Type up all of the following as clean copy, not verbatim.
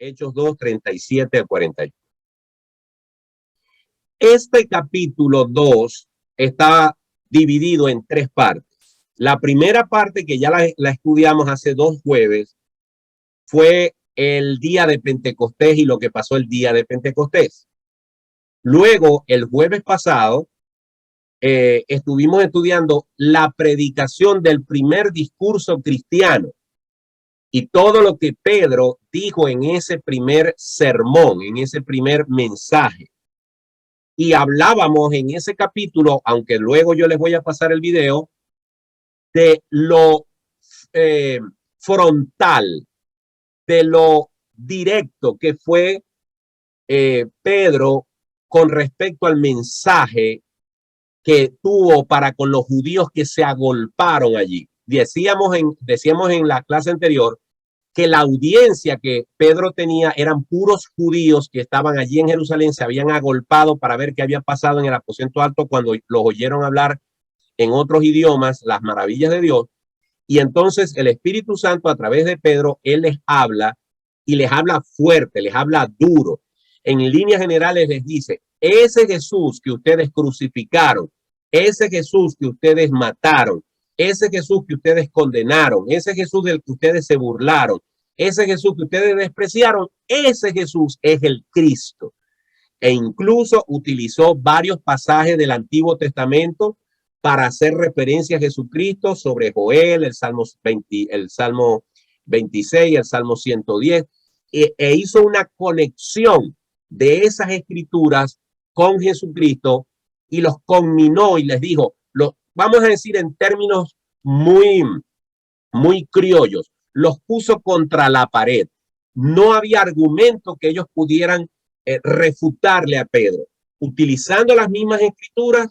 Hechos 2, 37 a 41. Este capítulo 2 está dividido en tres partes. La primera parte, que ya la estudiamos hace 2 jueves, fue el día de Pentecostés y lo que pasó el día de Pentecostés. Luego, el jueves pasado, estuvimos estudiando la predicación del primer discurso cristiano y todo lo que Pedro dijo en ese primer sermón, en ese primer mensaje. Y hablábamos en ese capítulo, aunque luego yo les voy a pasar el video, de lo frontal, de lo directo que fue Pedro con respecto al mensaje que tuvo para con los judíos que se agolparon allí. Decíamos en la clase anterior que la audiencia que Pedro tenía eran puros judíos que estaban allí en Jerusalén, se habían agolpado para ver qué había pasado en el aposento alto cuando los oyeron hablar en otros idiomas las maravillas de Dios. Y entonces el Espíritu Santo, a través de Pedro, él les habla y les habla fuerte, les habla duro. En líneas generales les dice: ese Jesús que ustedes crucificaron, ese Jesús que ustedes mataron, ese Jesús que ustedes condenaron, ese Jesús del que ustedes se burlaron, ese Jesús que ustedes despreciaron, ese Jesús es el Cristo. E incluso utilizó varios pasajes del Antiguo Testamento para hacer referencia a Jesucristo, sobre Joel, el Salmo 26, el Salmo 110, e hizo una conexión de esas escrituras con Jesucristo y los combinó y les dijo, vamos a decir en términos muy criollos, los puso contra la pared. No había argumento que ellos pudieran refutarle a Pedro. Utilizando las mismas escrituras,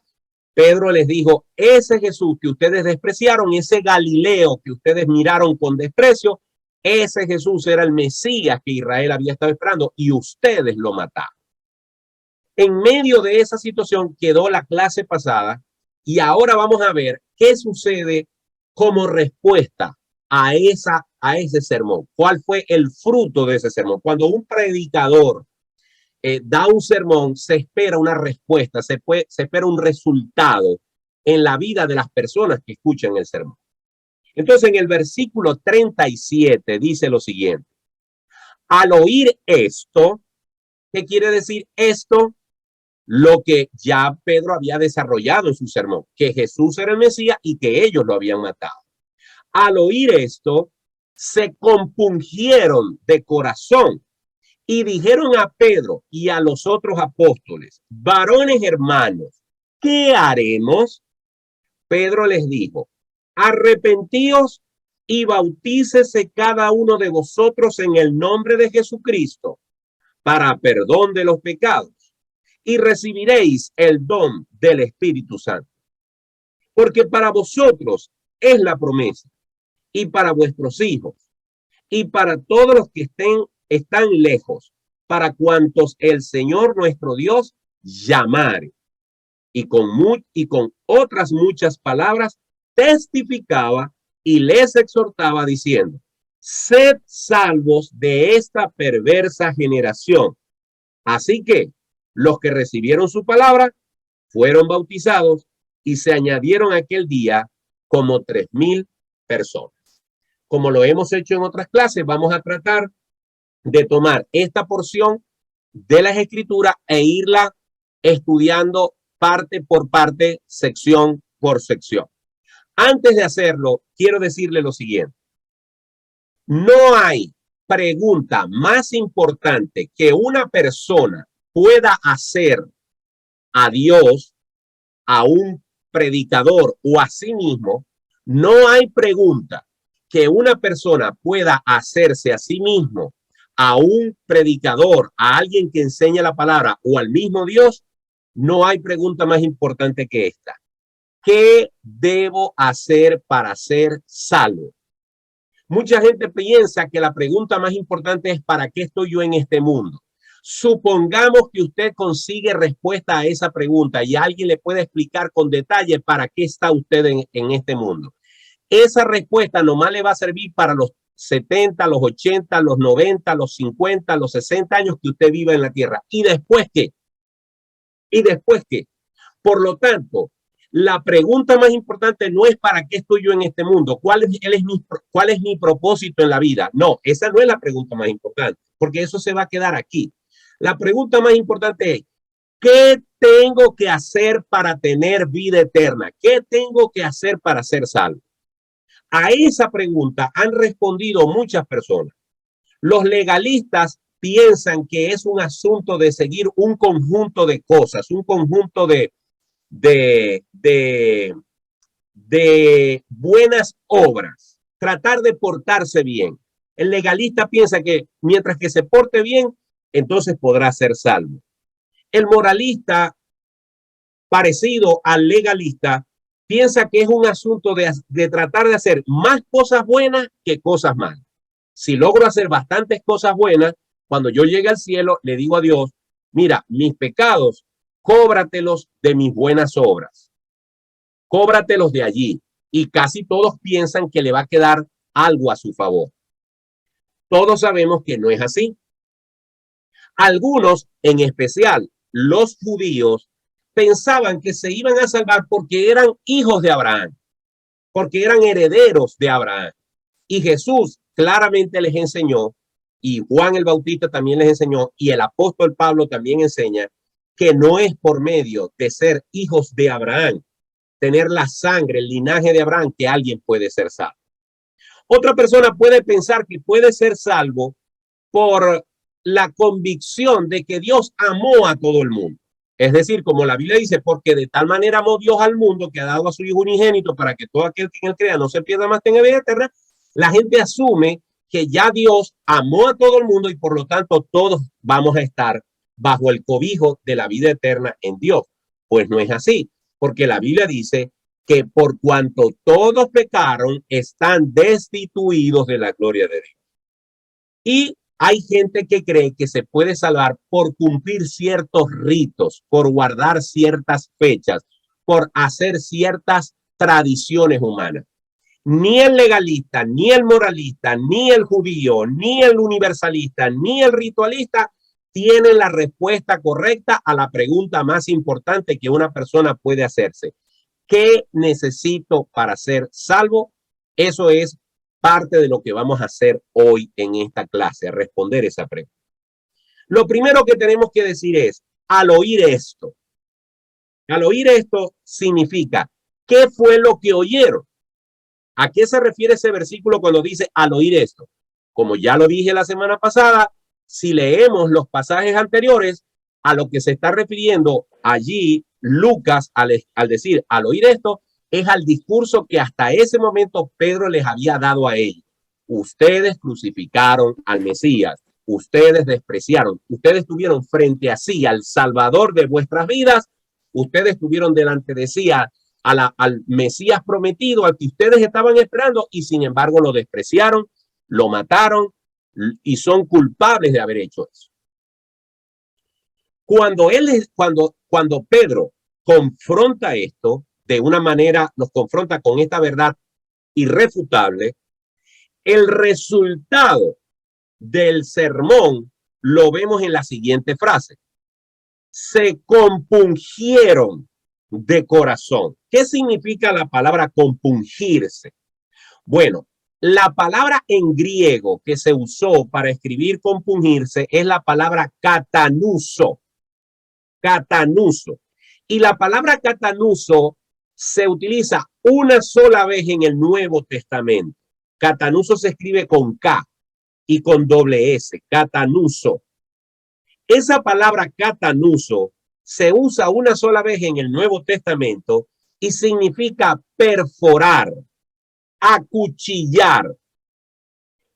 Pedro les dijo: ese Jesús que ustedes despreciaron, ese Galileo que ustedes miraron con desprecio, ese Jesús era el Mesías que Israel había estado esperando y ustedes lo mataron. En medio de esa situación quedó la clase pasada y ahora vamos a ver qué sucede como respuesta a ese sermón. ¿Cuál fue el fruto de ese sermón? Cuando un predicador da un sermón, se espera una respuesta, se espera un resultado en la vida de las personas que escuchan el sermón. Entonces, en el versículo 37 dice lo siguiente: al oír esto, ¿qué quiere decir esto? Lo que ya Pedro había desarrollado en su sermón, que Jesús era el Mesías y que ellos lo habían matado. Al oír esto, se compungieron de corazón y dijeron a Pedro y a los otros apóstoles: varones hermanos, ¿qué haremos? Pedro les dijo: arrepentíos y bautícese cada uno de vosotros en el nombre de Jesucristo para perdón de los pecados, y recibiréis el don del Espíritu Santo. Porque para vosotros es la promesa, y para vuestros hijos, y para todos los que están lejos, para cuantos el Señor nuestro Dios llamare. Y con otras muchas palabras testificaba y les exhortaba diciendo: sed salvos de esta perversa generación. Así que los que recibieron su palabra fueron bautizados y se añadieron aquel día como 3,000 personas. Como lo hemos hecho en otras clases, vamos a tratar de tomar esta porción de las escrituras e irla estudiando parte por parte, sección por sección. Antes de hacerlo, quiero decirle lo siguiente: no hay pregunta más importante que una persona pueda hacer a Dios, a un predicador o a sí mismo. No hay pregunta que una persona pueda hacerse a sí mismo, a un predicador, a alguien que enseña la palabra o al mismo Dios. No hay pregunta más importante que esta: ¿qué debo hacer para ser salvo? Mucha gente piensa que la pregunta más importante es: ¿para qué estoy yo en este mundo? Supongamos que usted consigue respuesta a esa pregunta y alguien le puede explicar con detalle para qué está usted en este mundo. Esa respuesta nomás le va a servir para los 70, los 80, los 90, los 50, los 60 años que usted viva en la tierra. ¿Y después qué? ¿Y después qué? Por lo tanto, la pregunta más importante no es ¿para qué estoy yo en este mundo? ¿Cuál es mi propósito en la vida? No, esa no es la pregunta más importante, porque eso se va a quedar aquí. La pregunta más importante es, ¿qué tengo que hacer para tener vida eterna? ¿Qué tengo que hacer para ser salvo? A esa pregunta han respondido muchas personas. Los legalistas piensan que es un asunto de seguir un conjunto de cosas, un conjunto de, de buenas obras, tratar de portarse bien. El legalista piensa que mientras que se porte bien, entonces podrá ser salvo. El moralista, parecido al legalista, piensa que es un asunto de tratar de hacer más cosas buenas que cosas malas. Si logro hacer bastantes cosas buenas, cuando yo llegue al cielo, le digo a Dios, mira, mis pecados, cóbratelos de mis buenas obras. Cóbratelos de allí. Y casi todos piensan que le va a quedar algo a su favor. Todos sabemos que no es así. Algunos, en especial los judíos, pensaban que se iban a salvar porque eran hijos de Abraham, porque eran herederos de Abraham. Y Jesús claramente les enseñó, y Juan el Bautista también les enseñó, y el apóstol Pablo también enseña, que no es por medio de ser hijos de Abraham, tener la sangre, el linaje de Abraham, que alguien puede ser salvo. Otra persona puede pensar que puede ser salvo por la convicción de que Dios amó a todo el mundo. Es decir, como la Biblia dice, porque de tal manera amó Dios al mundo que ha dado a su Hijo unigénito para que todo aquel que en él crea no se pierda, más tenga vida eterna. La gente asume que ya Dios amó a todo el mundo y por lo tanto todos vamos a estar bajo el cobijo de la vida eterna en Dios. Pues no es así, porque la Biblia dice que por cuanto todos pecaron, están destituidos de la gloria de Dios. Y hay gente que cree que se puede salvar por cumplir ciertos ritos, por guardar ciertas fechas, por hacer ciertas tradiciones humanas. Ni el legalista, ni el moralista, ni el judío, ni el universalista, ni el ritualista tienen la respuesta correcta a la pregunta más importante que una persona puede hacerse. ¿Qué necesito para ser salvo? Eso es parte de lo que vamos a hacer hoy en esta clase, a responder esa pregunta. Lo primero que tenemos que decir es, al oír esto significa, ¿qué fue lo que oyeron? ¿A qué se refiere ese versículo cuando dice al oír esto? Como ya lo dije la semana pasada, si leemos los pasajes anteriores, a lo que se está refiriendo allí Lucas al decir al oír esto, es al discurso que hasta ese momento Pedro les había dado a ellos. Ustedes crucificaron al Mesías, ustedes despreciaron, ustedes tuvieron frente a sí al Salvador de vuestras vidas, ustedes tuvieron delante de sí al Mesías prometido, al que ustedes estaban esperando, y sin embargo lo despreciaron, lo mataron y son culpables de haber hecho eso. Cuando Pedro confronta esto de una manera, nos confronta con esta verdad irrefutable, el resultado del sermón lo vemos en la siguiente frase: se compungieron de corazón. ¿Qué significa la palabra compungirse? Bueno, la palabra en griego que se usó para escribir compungirse es la palabra katanuso. Katanuso. Y la palabra katanuso se utiliza una sola vez en el Nuevo Testamento. Katanuso se escribe con K y con doble S, katanuso. Esa palabra katanuso se usa una sola vez en el Nuevo Testamento y significa perforar, acuchillar.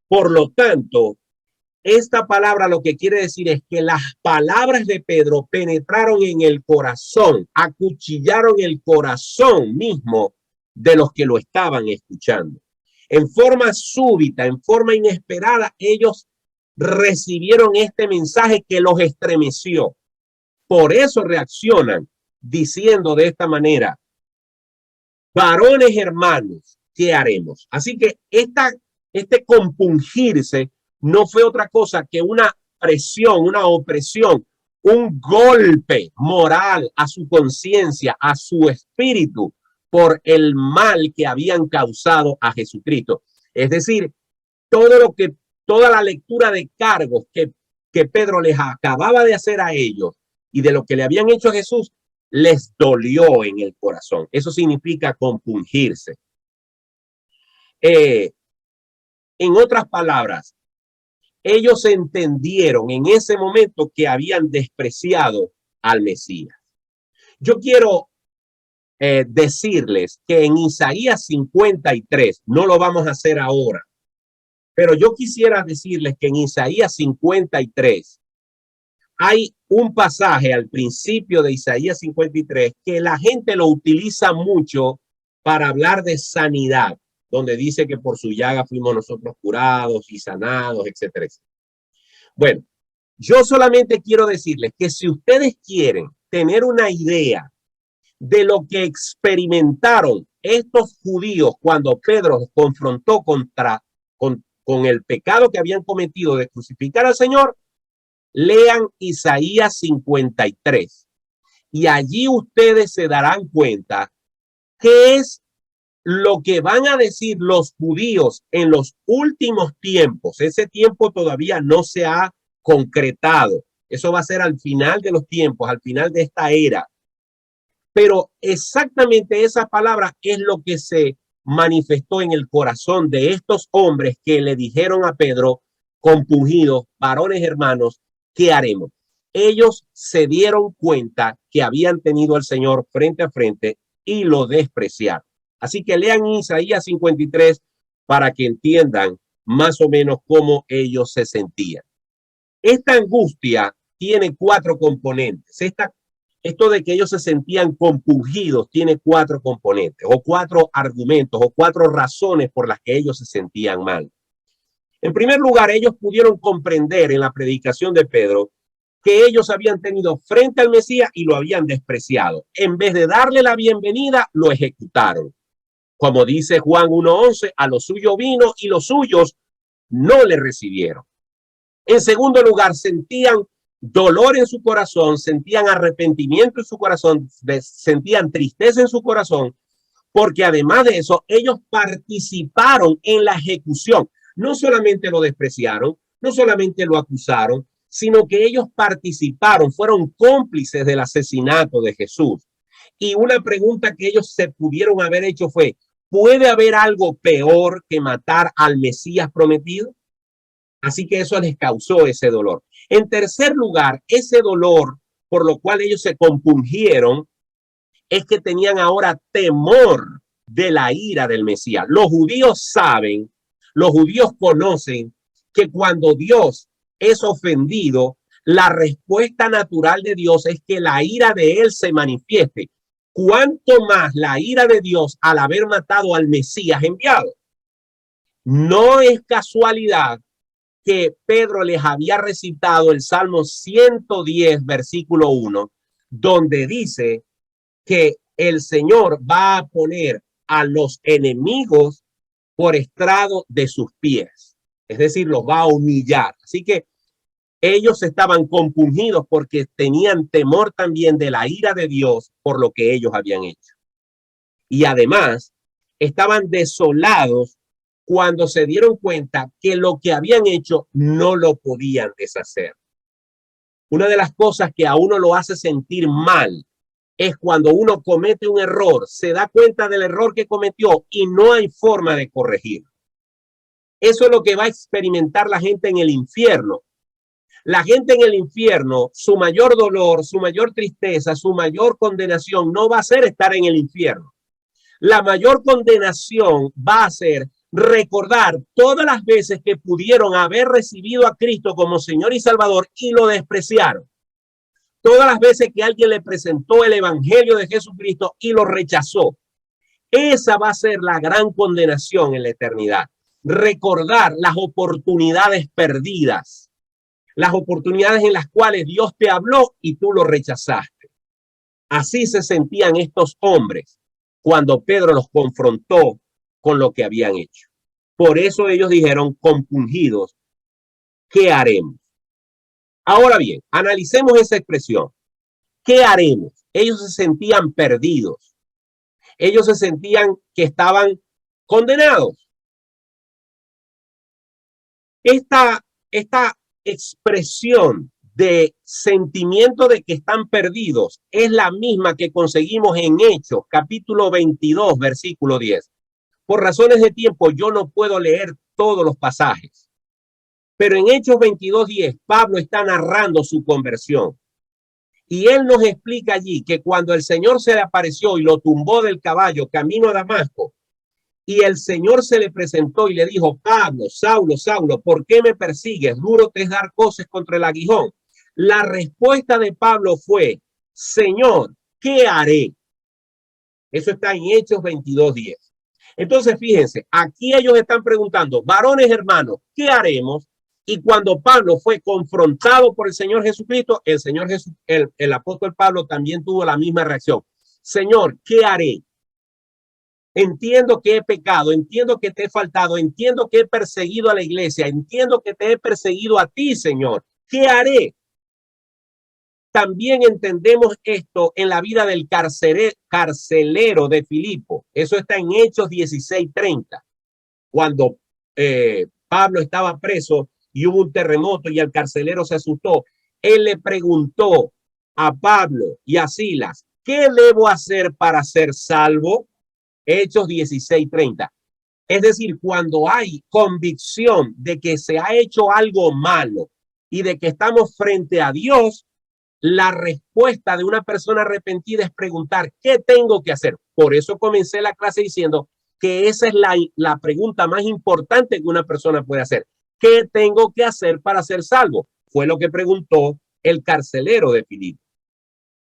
Por lo tanto, esta palabra lo que quiere decir es que las palabras de Pedro penetraron en el corazón, acuchillaron el corazón mismo de los que lo estaban escuchando. En forma súbita, en forma inesperada, ellos recibieron este mensaje que los estremeció. Por eso reaccionan diciendo de esta manera: varones hermanos, ¿qué haremos? Así que Este compungirse no fue otra cosa que una presión, una opresión, un golpe moral a su conciencia, a su espíritu, por el mal que habían causado a Jesucristo. Es decir, toda la lectura de cargos que Pedro les acababa de hacer a ellos y de lo que le habían hecho a Jesús, les dolió en el corazón. Eso significa compungirse. En otras palabras, ellos entendieron en ese momento que habían despreciado al Mesías. Yo quiero decirles que en Isaías 53, no lo vamos a hacer ahora, pero yo quisiera decirles que en Isaías 53 hay un pasaje al principio de Isaías 53 que la gente lo utiliza mucho para hablar de sanidad, donde dice que por su llaga fuimos nosotros curados y sanados, etcétera, etcétera. Bueno, yo solamente quiero decirles que si ustedes quieren tener una idea de lo que experimentaron estos judíos cuando Pedro los confrontó con el pecado que habían cometido de crucificar al Señor, lean Isaías 53 y allí ustedes se darán cuenta qué es lo que van a decir los judíos en los últimos tiempos. Ese tiempo todavía no se ha concretado. Eso va a ser al final de los tiempos, al final de esta era. Pero exactamente esa palabra es lo que se manifestó en el corazón de estos hombres que le dijeron a Pedro, compungidos, varones hermanos, ¿qué haremos? Ellos se dieron cuenta que habían tenido al Señor frente a frente y lo despreciaron. Así que lean Isaías 53 para que entiendan más o menos cómo ellos se sentían. Esta angustia tiene 4 componentes. Esto de que ellos se sentían compungidos tiene 4 componentes o 4 argumentos o 4 razones por las que ellos se sentían mal. En primer lugar, ellos pudieron comprender en la predicación de Pedro que ellos habían tenido frente al Mesías y lo habían despreciado. En vez de darle la bienvenida, lo ejecutaron. Como dice Juan 1:11, a lo suyo vino y los suyos no le recibieron. En segundo lugar, sentían dolor en su corazón, sentían arrepentimiento en su corazón, sentían tristeza en su corazón, porque además de eso, ellos participaron en la ejecución. No solamente lo despreciaron, no solamente lo acusaron, sino que ellos participaron, fueron cómplices del asesinato de Jesús. Y una pregunta que ellos se pudieron haber hecho fue, ¿puede haber algo peor que matar al Mesías prometido? Así que eso les causó ese dolor. En tercer lugar, ese dolor por lo cual ellos se compungieron es que tenían ahora temor de la ira del Mesías. Los judíos saben, los judíos conocen que cuando Dios es ofendido, la respuesta natural de Dios es que la ira de él se manifieste. ¿Cuánto más la ira de Dios al haber matado al Mesías enviado? No es casualidad que Pedro les había recitado el Salmo 110, versículo 1, donde dice que el Señor va a poner a los enemigos por estrado de sus pies. Es decir, los va a humillar. Así que ellos estaban compungidos porque tenían temor también de la ira de Dios por lo que ellos habían hecho. Y además, estaban desolados cuando se dieron cuenta que lo que habían hecho no lo podían deshacer. Una de las cosas que a uno lo hace sentir mal es cuando uno comete un error, se da cuenta del error que cometió y no hay forma de corregirlo. Eso es lo que va a experimentar la gente en el infierno. La gente en el infierno, su mayor dolor, su mayor tristeza, su mayor condenación no va a ser estar en el infierno. La mayor condenación va a ser recordar todas las veces que pudieron haber recibido a Cristo como Señor y Salvador y lo despreciaron. Todas las veces que alguien le presentó el evangelio de Jesucristo y lo rechazó. Esa va a ser la gran condenación en la eternidad. Recordar las oportunidades perdidas, las oportunidades en las cuales Dios te habló y tú lo rechazaste. Así se sentían estos hombres cuando Pedro los confrontó con lo que habían hecho. Por eso ellos dijeron compungidos, ¿qué haremos? Ahora bien, analicemos esa expresión. ¿Qué haremos? Ellos se sentían perdidos. Ellos se sentían que estaban condenados. Esta expresión de sentimiento de que están perdidos es la misma que conseguimos en Hechos, capítulo 22, versículo 10. Por razones de tiempo, yo no puedo leer todos los pasajes. Pero en Hechos 22:10, Pablo está narrando su conversión. Y él nos explica allí que cuando el Señor se le apareció y lo tumbó del caballo camino a Damasco, y el Señor se le presentó y le dijo, Pablo, Saulo, Saulo, ¿por qué me persigues? Duro te es dar cosas contra el aguijón. La respuesta de Pablo fue, Señor, ¿qué haré? Eso está en Hechos 22:10. Entonces, fíjense, aquí ellos están preguntando, varones hermanos, ¿qué haremos? Y cuando Pablo fue confrontado por el Señor Jesucristo, el apóstol Pablo también tuvo la misma reacción. Señor, ¿qué haré? Entiendo que he pecado, entiendo que te he faltado, entiendo que he perseguido a la iglesia, entiendo que te he perseguido a ti, Señor. ¿Qué haré? También entendemos esto en la vida del carcelero de Filipo. Eso está en Hechos 16:30. Cuando Pablo estaba preso y hubo un terremoto y el carcelero se asustó, él le preguntó a Pablo y a Silas, ¿qué debo hacer para ser salvo? Hechos 16:30. Es decir, cuando hay convicción de que se ha hecho algo malo y de que estamos frente a Dios, la respuesta de una persona arrepentida es preguntar, ¿qué tengo que hacer? Por eso comencé la clase diciendo que esa es la pregunta más importante que una persona puede hacer. ¿Qué tengo que hacer para ser salvo? Fue lo que preguntó el carcelero de Filipo.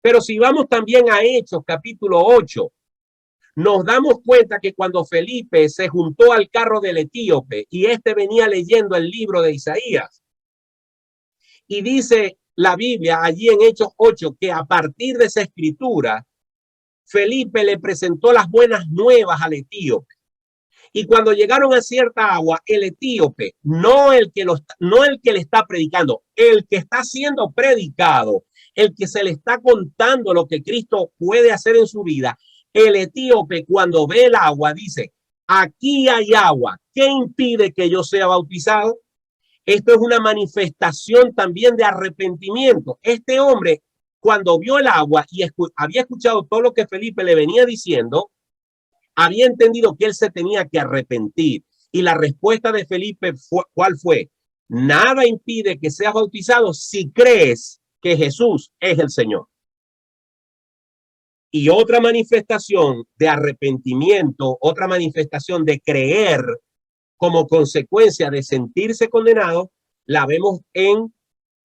Pero si vamos también a Hechos, capítulo 8, nos damos cuenta que cuando Felipe se juntó al carro del etíope y este venía leyendo el libro de Isaías, y dice la Biblia allí en Hechos 8 que a partir de esa escritura, Felipe le presentó las buenas nuevas al etíope. Y cuando llegaron a cierta agua, el etíope, no el que le está predicando, el que está siendo predicado, el que se le está contando lo que Cristo puede hacer en su vida, el etíope cuando ve el agua dice, aquí hay agua, ¿qué impide que yo sea bautizado? Esto es una manifestación también de arrepentimiento. Este hombre, cuando vio el agua y había escuchado todo lo que Felipe le venía diciendo, había entendido que él se tenía que arrepentir. Y la respuesta de Felipe ¿cuál fue? Nada impide que seas bautizado si crees que Jesús es el Señor. Y otra manifestación de arrepentimiento, otra manifestación de creer como consecuencia de sentirse condenado, la vemos en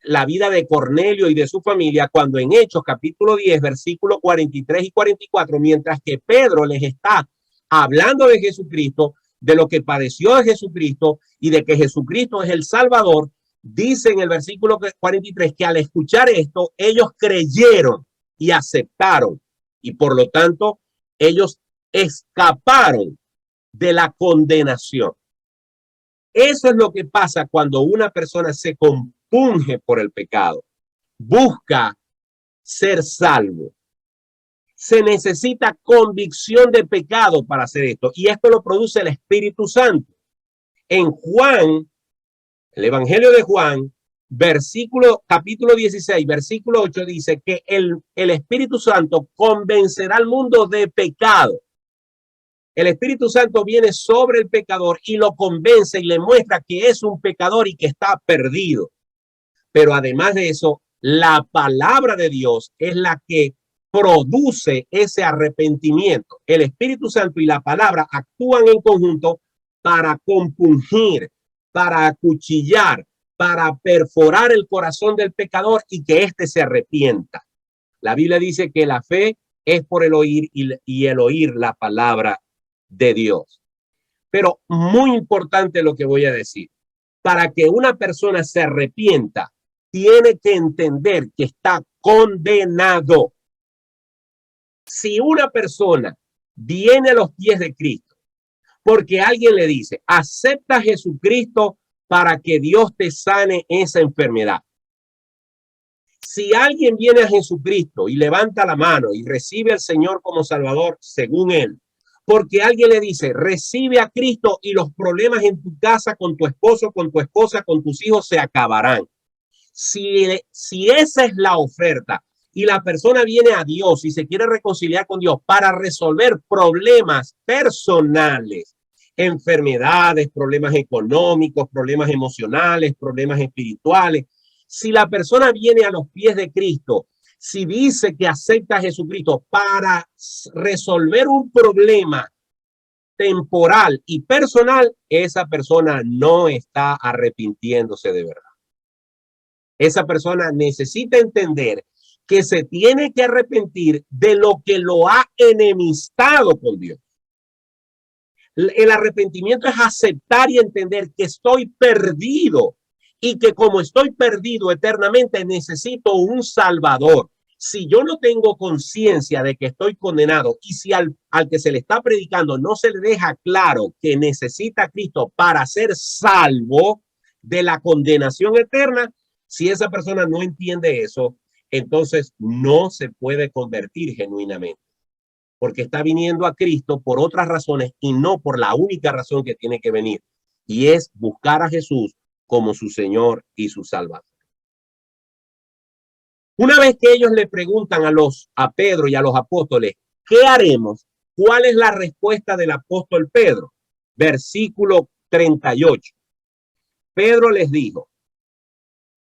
la vida de Cornelio y de su familia, cuando en Hechos capítulo 10, versículos 43 y 44, mientras que Pedro les está hablando de Jesucristo, de lo que padeció de Jesucristo y de que Jesucristo es el Salvador, dice en el versículo 43 que al escuchar esto, ellos creyeron y aceptaron, y por lo tanto, ellos escaparon de la condenación. Eso es lo que pasa cuando una persona se compunge por el pecado, busca ser salvo. Se necesita convicción de pecado para hacer esto, y esto lo produce el Espíritu Santo. En Juan, el Evangelio de Juan, capítulo 16, versículo 8, dice que el Espíritu Santo convencerá al mundo de pecado. El Espíritu Santo viene sobre el pecador y lo convence y le muestra que es un pecador y que está perdido. Pero además de eso, la palabra de Dios es la que produce ese arrepentimiento. El Espíritu Santo y la palabra actúan en conjunto para compungir, para acuchillar, para perforar el corazón del pecador y que éste se arrepienta. La Biblia dice que la fe es por el oír y el oír la palabra de Dios. Pero muy importante lo que voy a decir. Para que una persona se arrepienta, tiene que entender que está condenado. Si una persona viene a los pies de Cristo, porque alguien le dice, acepta a Jesucristo para que Dios te sane esa enfermedad. Si alguien viene a Jesucristo y levanta la mano y recibe al Señor como Salvador, según él, porque alguien le dice, recibe a Cristo y los problemas en tu casa, con tu esposo, con tu esposa, con tus hijos se acabarán. Si esa es la oferta y la persona viene a Dios y se quiere reconciliar con Dios para resolver problemas personales, enfermedades, problemas económicos, problemas emocionales, problemas espirituales, si la persona viene a los pies de Cristo, si dice que acepta a Jesucristo para resolver un problema temporal y personal, esa persona no está arrepintiéndose de verdad. Esa persona necesita entender que se tiene que arrepentir de lo que lo ha enemistado con Dios. El arrepentimiento es aceptar y entender que estoy perdido y que como estoy perdido eternamente necesito un Salvador. Si yo no tengo conciencia de que estoy condenado y si al que se le está predicando no se le deja claro que necesita a Cristo para ser salvo de la condenación eterna, si esa persona no entiende eso, entonces no se puede convertir genuinamente, porque está viniendo a Cristo por otras razones y no por la única razón que tiene que venir, y es buscar a Jesús como su Señor y su Salvador. Una vez que ellos le preguntan a Pedro y a los apóstoles, ¿qué haremos? ¿Cuál es la respuesta del apóstol Pedro? Versículo 38. Pedro les dijo,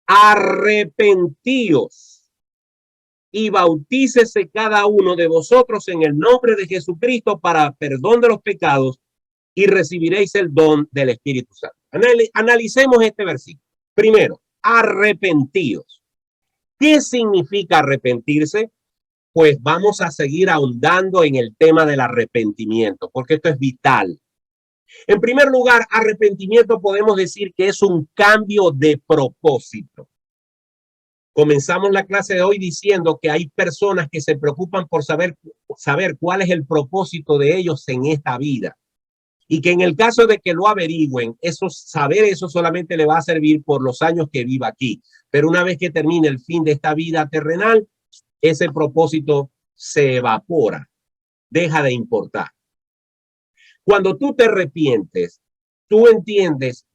arrepentíos y bautícese cada uno de vosotros en el nombre de Jesucristo para perdón de los pecados y recibiréis el don del Espíritu Santo. Analicemos este versículo. Primero, arrepentíos. ¿Qué significa arrepentirse? Pues vamos a seguir ahondando en el tema del arrepentimiento, porque esto es vital. En primer lugar, arrepentimiento podemos decir que es un cambio de propósito. Comenzamos la clase de hoy diciendo que hay personas que se preocupan por saber cuál es el propósito de ellos en esta vida. Y que en el caso de que lo averigüen, saber eso solamente le va a servir por los años que viva aquí. Pero una vez que termine el fin de esta vida terrenal, ese propósito se evapora, deja de importar. Cuando tú te arrepientes, tú entiendes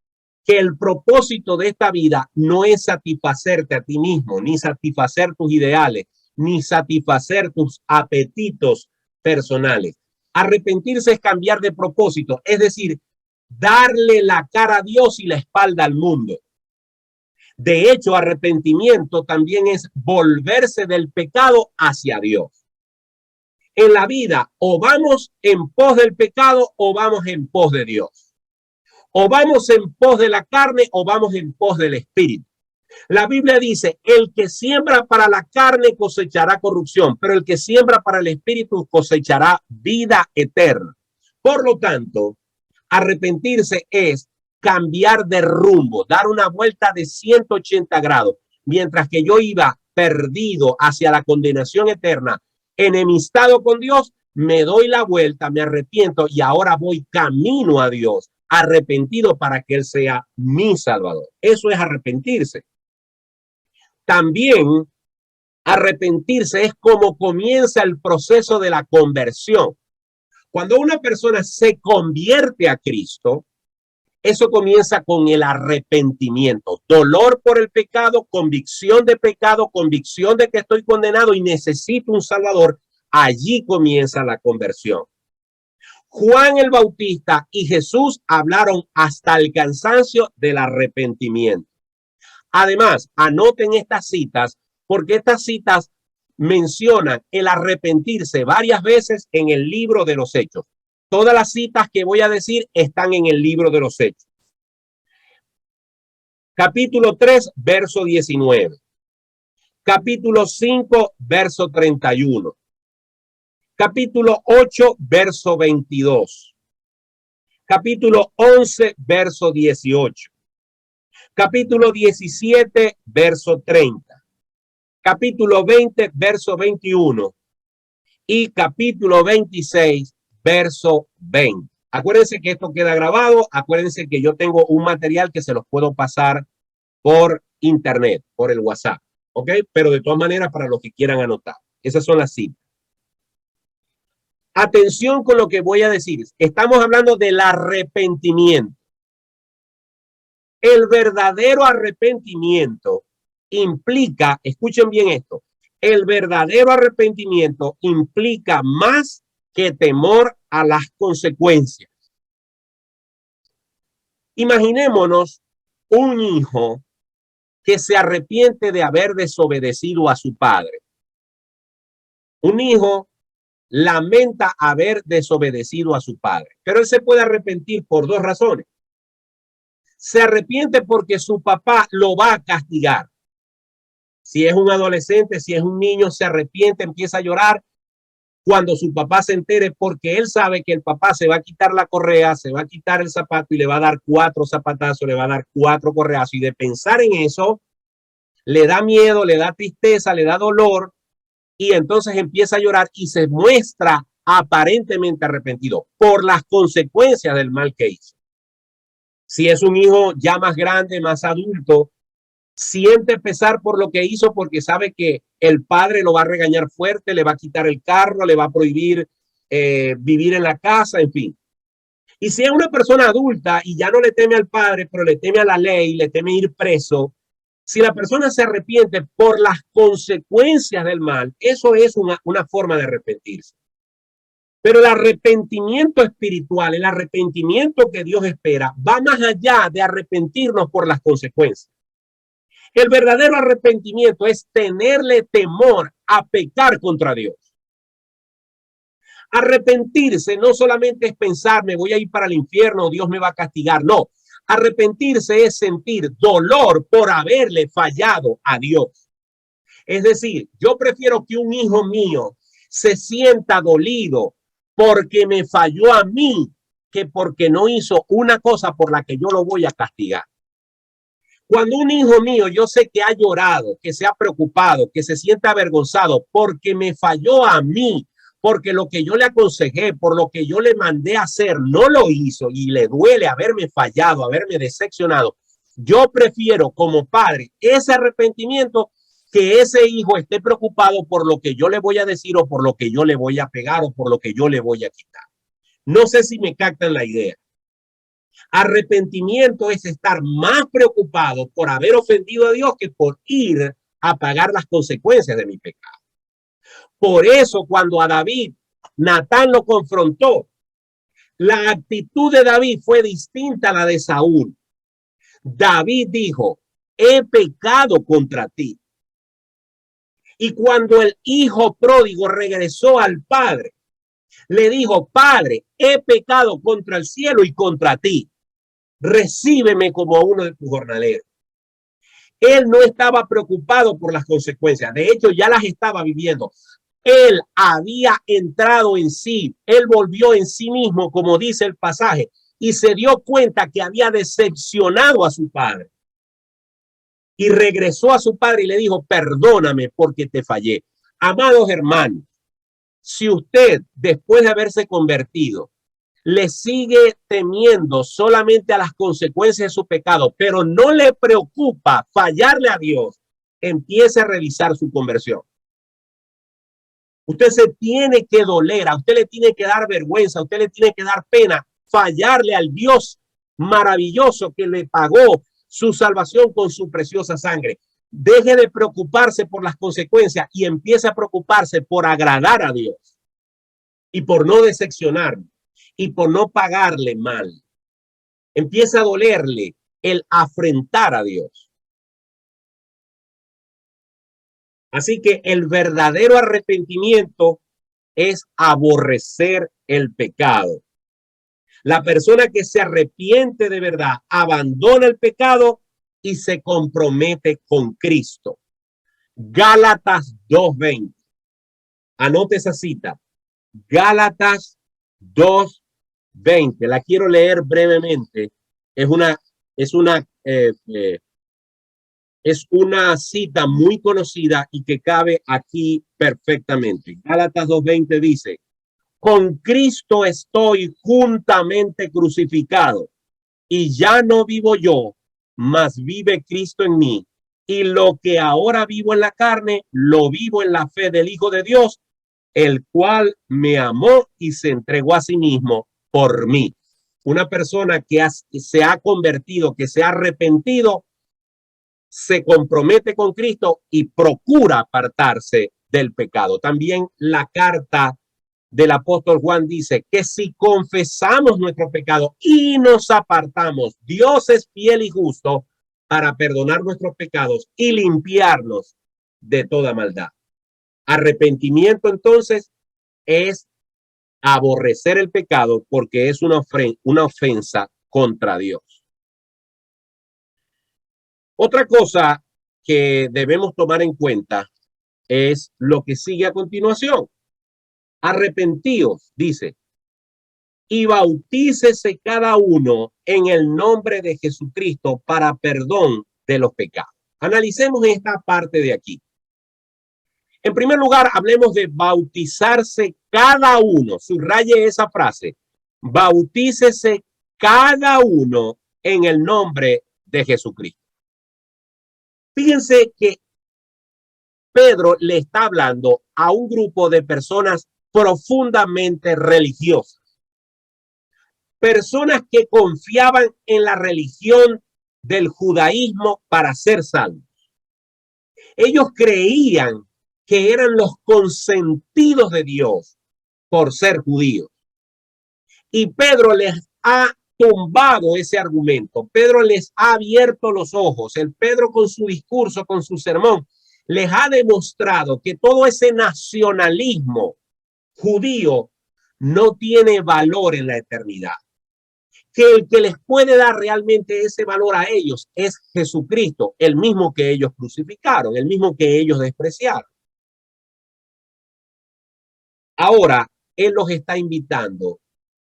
que el propósito de esta vida no es satisfacerte a ti mismo, ni satisfacer tus ideales, ni satisfacer tus apetitos personales. Arrepentirse es cambiar de propósito, es decir, darle la cara a Dios y la espalda al mundo. De hecho, arrepentimiento también es volverse del pecado hacia Dios. En la vida, o vamos en pos del pecado o vamos en pos de Dios. O vamos en pos de la carne o vamos en pos del espíritu. La Biblia dice, el que siembra para la carne cosechará corrupción, pero el que siembra para el espíritu cosechará vida eterna. Por lo tanto, arrepentirse es cambiar de rumbo, dar una vuelta de 180 grados. Mientras que yo iba perdido hacia la condenación eterna, enemistado con Dios, me doy la vuelta, me arrepiento y ahora voy camino a Dios, arrepentido para que Él sea mi Salvador. Eso es arrepentirse. También arrepentirse es como comienza el proceso de la conversión. Cuando una persona se convierte a Cristo, eso comienza con el arrepentimiento, dolor por el pecado, convicción de pecado, convicción de que estoy condenado y necesito un Salvador. Allí comienza la conversión. Juan el Bautista y Jesús hablaron hasta el cansancio del arrepentimiento. Además, anoten estas citas porque estas citas mencionan el arrepentirse varias veces en el libro de los Hechos. Todas las citas que voy a decir están en el libro de los Hechos. Capítulo 3, verso 19. Capítulo 5, verso 31. Capítulo 8, verso 22. Capítulo 11, verso 18. Capítulo 17, verso 30. Capítulo 20, verso 21. Y capítulo 26, verso 20. Acuérdense que esto queda grabado. Acuérdense que yo tengo un material que se los puedo pasar por internet, por el WhatsApp. ¿Ok? Pero de todas maneras, para los que quieran anotar. Esas son las citas. Atención con lo que voy a decir. Estamos hablando del arrepentimiento. El verdadero arrepentimiento implica, escuchen bien esto, el verdadero arrepentimiento implica más que temor a las consecuencias. Imaginémonos un hijo que se arrepiente de haber desobedecido a su padre. Un hijo lamenta haber desobedecido a su padre, pero él se puede arrepentir por dos razones. Se arrepiente porque su papá lo va a castigar. Si es un adolescente, si es un niño, se arrepiente, empieza a llorar cuando su papá se entere, porque él sabe que el papá se va a quitar la correa, se va a quitar el zapato y le va a dar 4 zapatazos, le va a dar 4 correazos. Y de pensar en eso, le da miedo, le da tristeza, le da dolor, y entonces empieza a llorar y se muestra aparentemente arrepentido por las consecuencias del mal que hizo. Si es un hijo ya más grande, más adulto, siente pesar por lo que hizo porque sabe que el padre lo va a regañar fuerte, le va a quitar el carro, le va a prohibir vivir en la casa, en fin. Y si es una persona adulta y ya no le teme al padre, pero le teme a la ley, le teme ir preso, si la persona se arrepiente por las consecuencias del mal, eso es una forma de arrepentirse. Pero el arrepentimiento espiritual, el arrepentimiento que Dios espera, va más allá de arrepentirnos por las consecuencias. El verdadero arrepentimiento es tenerle temor a pecar contra Dios. Arrepentirse no solamente es pensar, me voy a ir para el infierno, Dios me va a castigar. No, arrepentirse es sentir dolor por haberle fallado a Dios. Es decir, yo prefiero que un hijo mío se sienta dolido porque me falló a mí que porque no hizo una cosa por la que yo lo voy a castigar. Cuando un hijo mío yo sé que ha llorado, que se ha preocupado, que se siente avergonzado porque me falló a mí, porque lo que yo le aconsejé, por lo que yo le mandé a hacer, no lo hizo y le duele haberme fallado, haberme decepcionado, yo prefiero como padre ese arrepentimiento que ese hijo esté preocupado por lo que yo le voy a decir o por lo que yo le voy a pegar o por lo que yo le voy a quitar. No sé si me captan la idea. Arrepentimiento es estar más preocupado por haber ofendido a Dios que por ir a pagar las consecuencias de mi pecado. Por eso cuando a David, Natán lo confrontó, la actitud de David fue distinta a la de Saúl. David dijo, he pecado contra ti. Y cuando el hijo pródigo regresó al padre, le dijo, padre, he pecado contra el cielo y contra ti. Recíbeme como a uno de tus jornaleros. Él no estaba preocupado por las consecuencias. De hecho, ya las estaba viviendo. Él había entrado en sí. Él volvió en sí mismo, como dice el pasaje, y se dio cuenta que había decepcionado a su padre. Y regresó a su padre y le dijo, perdóname porque te fallé. Amados hermanos, si usted, después de haberse convertido, le sigue temiendo solamente a las consecuencias de su pecado, pero no le preocupa fallarle a Dios, empiece a revisar su conversión. Usted se tiene que doler, a usted le tiene que dar vergüenza, a usted le tiene que dar pena fallarle al Dios maravilloso que le pagó su salvación con su preciosa sangre. Deje de preocuparse por las consecuencias y empiece a preocuparse por agradar a Dios y por no decepcionarme y por no pagarle mal. Empieza a dolerle el afrentar a Dios. Así que el verdadero arrepentimiento es aborrecer el pecado. La persona que se arrepiente de verdad abandona el pecado y se compromete con Cristo. Gálatas 2:20. Anote esa cita. Gálatas 2:20. La quiero leer brevemente. Es una cita muy conocida y que cabe aquí perfectamente. Gálatas 2:20 dice, con Cristo estoy juntamente crucificado, y ya no vivo yo, mas vive Cristo en mí. Y lo que ahora vivo en la carne, lo vivo en la fe del Hijo de Dios, el cual me amó y se entregó a sí mismo por mí. Una persona que se ha convertido, que se ha arrepentido, se compromete con Cristo y procura apartarse del pecado. También la carta del apóstol Juan dice que si confesamos nuestro pecado y nos apartamos, Dios es fiel y justo para perdonar nuestros pecados y limpiarnos de toda maldad. Arrepentimiento entonces es aborrecer el pecado porque es una ofensa contra Dios. Otra cosa que debemos tomar en cuenta es lo que sigue a continuación. Arrepentíos, dice, y bautícese cada uno en el nombre de Jesucristo para perdón de los pecados. Analicemos esta parte de aquí. En primer lugar, hablemos de bautizarse cada uno. Subraye esa frase. Bautícese cada uno en el nombre de Jesucristo. Fíjense que Pedro le está hablando a un grupo de personas profundamente religiosas. Personas que confiaban en la religión del judaísmo para ser salvos. Ellos creían que eran los consentidos de Dios por ser judíos. Y Pedro les ha tumbado ese argumento. Pedro les ha abierto los ojos. El Pedro con su discurso, con su sermón, les ha demostrado que todo ese nacionalismo judío no tiene valor en la eternidad. Que el que les puede dar realmente ese valor a ellos es Jesucristo, el mismo que ellos crucificaron, el mismo que ellos despreciaron. Ahora, Él los está invitando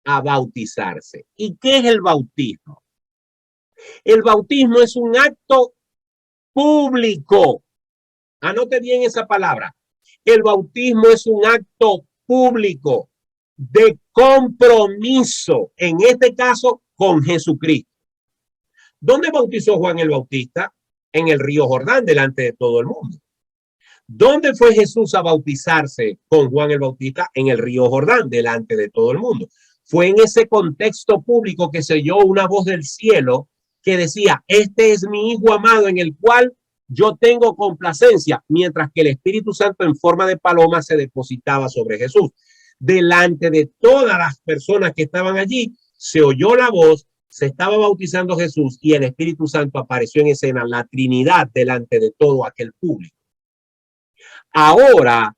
a bautizarse. ¿Y qué es el bautismo? El bautismo es un acto público. Anote bien esa palabra. El bautismo es un acto público de compromiso, en este caso con Jesucristo. ¿Dónde bautizó Juan el Bautista? En el río Jordán, delante de todo el mundo. ¿Dónde fue Jesús a bautizarse con Juan el Bautista? En el río Jordán, delante de todo el mundo. Fue en ese contexto público que se oyó una voz del cielo que decía, este es mi Hijo amado en el cual yo tengo complacencia, mientras que el Espíritu Santo en forma de paloma se depositaba sobre Jesús. Delante de todas las personas que estaban allí, se oyó la voz, se estaba bautizando Jesús y el Espíritu Santo apareció en escena, la Trinidad delante de todo aquel público. Ahora,